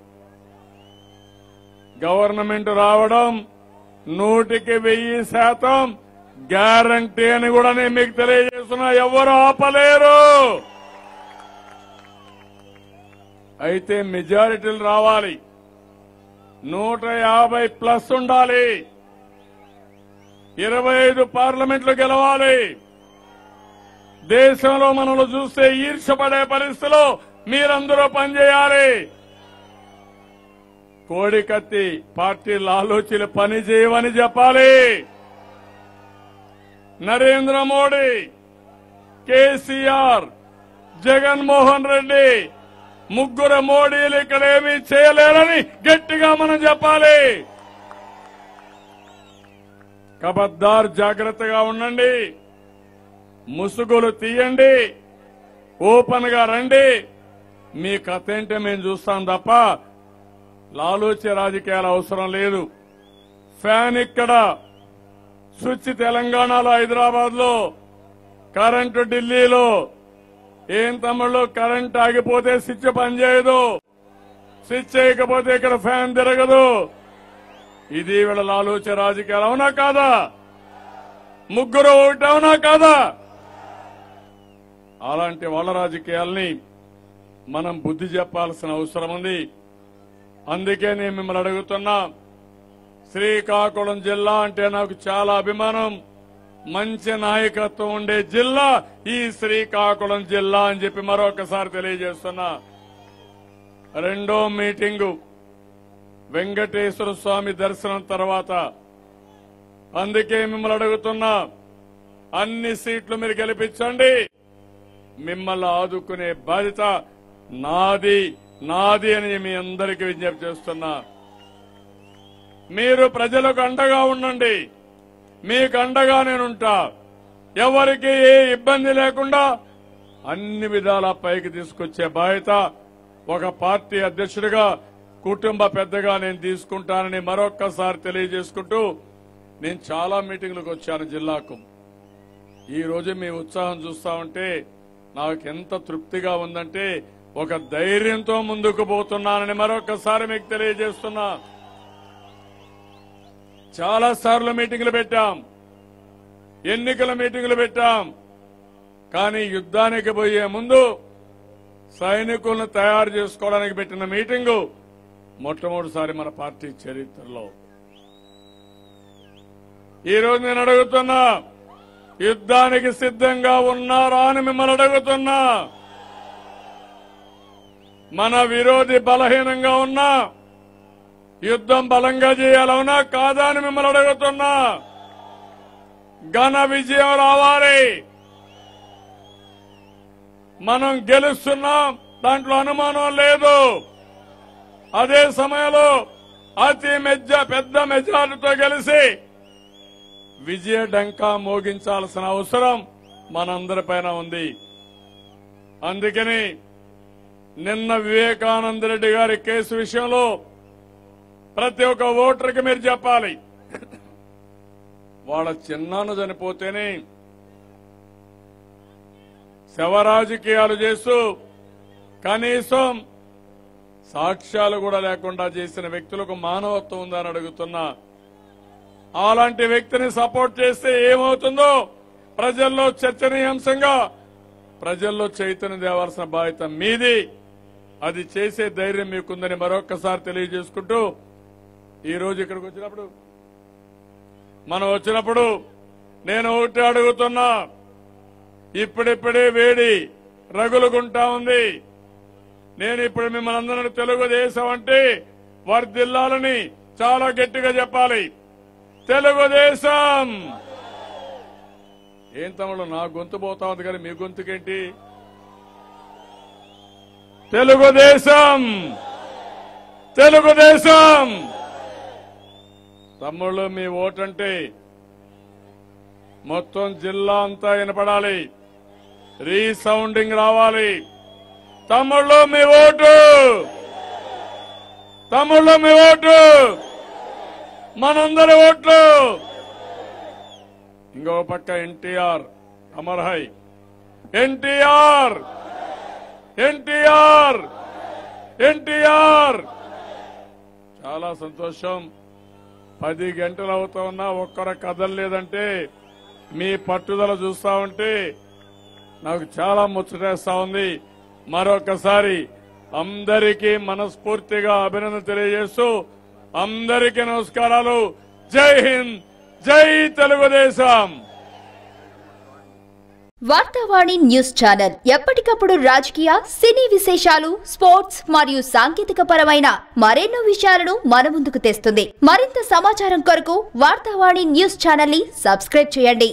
గవర్నమెంట్ రావడం 100% గ్యారంటీ అని కూడా నేను మీకు తెలియజేస్తున్నా. ఎవరు ఆపలేరు. అయితే మెజారిటీలు రావాలి. 150+ ఉండాలి. 25 పార్లమెంట్లు గెలవాలి. దేశంలో మనల్ని చూస్తే ఈర్ష్యపడే పరిస్థితిలో మీరందరూ పనిచేయాలి. కోడికత్తి పార్టీల ఆలోచనలు పని చేయవని చెప్పాలి. నరేంద్ర మోడీ, కేసీఆర్, జగన్మోహన్ రెడ్డి ముగ్గురు మోడీలు ఇక్కడ ఏమీ చేయలేరని గట్టిగా మనం చెప్పాలి. ఖబర్దార్, జాగ్రత్తగా ఉండండి. ముసుగులు తీయండి, ఓపెన్ గా రండి. మీ కథ ఏంటో మేము చూస్తాం తప్ప లాలూచి రాజకీయాలు అవసరం లేదు. ఫ్యాన్ ఇక్కడ, స్విచ్ తెలంగాణలో, హైదరాబాద్ లో, కరెంటు ఢిల్లీలో. ఏం తమ్ముళ్ళు, కరెంట్ ఆగిపోతే స్విచ్ పనిచేయదు, స్విచ్ చేయకపోతే ఇక్కడ ఫ్యాన్ తిరగదు. ఇది వీళ్ళ లాలూచి రాజకీయాలు. అవునా కాదా? ముగ్గురు ఒకటి, అవునా కాదా? అలాంటి వాళ్ళ రాజకీయాల్ని మనం బుద్ధి చెప్పాల్సిన అవసరం ఉంది. అందుకే నేను మిమ్మల్ని అడుగుతున్నా. శ్రీకాకుళం జిల్లా అంటే నాకు చాలా అభిమానం. మంచి నాయకత్వం ఉండే జిల్లా ఈ శ్రీకాకుళం జిల్లా అని చెప్పి మరొకసారి తెలియజేస్తున్నా. రెండో మీటింగు వెంకటేశ్వర స్వామి దర్శనం తర్వాత. అందుకే మిమ్మల్ని అడుగుతున్నా, అన్ని సీట్లు మీరు గెలిపించండి. మిమ్మల్ని ఆదుకునే బాధ్యత నాది అని మీ అందరికీ విజ్ఞప్తి చేస్తున్నా. మీరు ప్రజలకు అండగా ఉండండి. మీకు అండగా నేనుంటా. ఎవరికి ఏ ఇబ్బంది లేకుండా అన్ని విధాలా పైకి తీసుకొచ్చే బాధ్యత ఒక పార్టీ అధ్యక్షుడిగా, కుటుంబ పెద్దగా నేను తీసుకుంటానని మరొక్కసారి తెలియజేసుకుంటూ, నేను చాలా మీటింగ్లకు వచ్చాను జిల్లాకు. ఈ రోజు మీ ఉత్సాహం చూస్తా ఉంటే నాకు ఎంత తృప్తిగా ఉందంటే, ఒక ధైర్యంతో ముందుకు పోతున్నానని మరొకసారి మీకు తెలియజేస్తున్నా. చాలా సార్లు మీటింగులు పెట్టాం, ఎన్నికల మీటింగులు పెట్టాం. కానీ యుద్ధానికి పోయే ముందు సైనికులను తయారు చేసుకోవడానికి పెట్టిన మీటింగు మొట్టమొదటిసారి మన పార్టీ చరిత్రలో. ఈరోజు నేను అడుగుతున్నా, యుద్ధానికి సిద్ధంగా ఉన్నారా అని మిమ్మల్ని అడుగుతున్నా. మన విరోధి బలహీనంగా ఉన్నా యుద్ధం బలంగా చేయాలవునా కాదా అని మిమ్మల్ని అడుగుతున్నా. ఘన విజయం రావాలి. మనం గెలుస్తున్నాం, దాంట్లో అనుమానం లేదు. అదే సమయంలో పెద్ద మెజారిటీతో గెలిచి విజయ డంకా మోగించాల్సిన అవసరం మనందరిపైన ఉంది. అందుకని నిన్న వివేకానంద రెడ్డి గారి కేసు విషయంలో ప్రతి ఒక్క ఓటర్కి మీరు చెప్పాలి, వాళ్ళ చిన్నాన్న చనిపోతేనే శవ రాజకీయాలు చేస్తూ కనీసం సాక్ష్యాలు కూడా లేకుండా చేసిన వ్యక్తులకు మానవత్వం ఉందని అడుగుతున్నా. అలాంటి వ్యక్తిని సపోర్ట్ చేస్తే ఏమవుతుందో ప్రజల్లో చర్చనీయాంశంగా ప్రజల్లో చైతన్యం తేవాల్సిన బాధ్యత మీది. అది చేసే ధైర్యం మీకుందని మరొక్కసారి తెలియజేసుకుంటూ, ఈ రోజు ఇక్కడికి వచ్చినప్పుడు నేను ఒకటి అడుగుతున్నా. ఇప్పుడిప్పుడే వేడి రగులుకుంటా ఉంది. నేను ఇప్పుడు మిమ్మల్ని అందరినీ తెలుగుదేశం అంటే వర్ధిల్లాలని చాలా గట్టిగా చెప్పాలి. తెలుగుదేశం. ఏం తమ్ముడు నా గొంతు పోతా ఉంది కానీ మీ గొంతుకేంటి? తెలుగుదేశం, తెలుగుదేశం. తమ్ముళ్ళు మీ ఓటంటే మొత్తం జిల్లా అంతా వినపడాలి, రీసౌండింగ్ రావాలి. తమ్ముళ్ళు మీ ఓటు, తమ్ముళ్ళు మీ ఓటు, మనందరి ఓట్లు. ఇంకో పక్క ఎన్టీఆర్ అమర్ హై. ఎన్టీఆర్, ఎన్టీఆర్, ఎన్టీఆర్. చాలా సంతోషం. 10 గంటలు అవుతా ఉన్నా ఒక్కర కదలలేదంటే మీ పట్టుదల చూస్తా ఉంటే నాకు చాలా ముచ్చటేస్తా ఉంది. మరొకసారి అందరికీ మనస్ఫూర్తిగా అభినందన తెలియజేస్తూ అందరికీ నమస్కారాలు. జై హింద్, జై తెలుగుదేశం. వార్తావాణి న్యూస్ ఛానల్ ఎప్పటికప్పుడు రాజకీయ, సినీ విశేషాలు, స్పోర్ట్స్ మరియు సాంకేతిక పరమైన మరెన్నో విషయాలను మన ముందుకు తెస్తుంది. మరింత సమాచారం కొరకు వార్తావాణి న్యూస్ ఛానల్ ని సబ్స్క్రైబ్ చేయండి.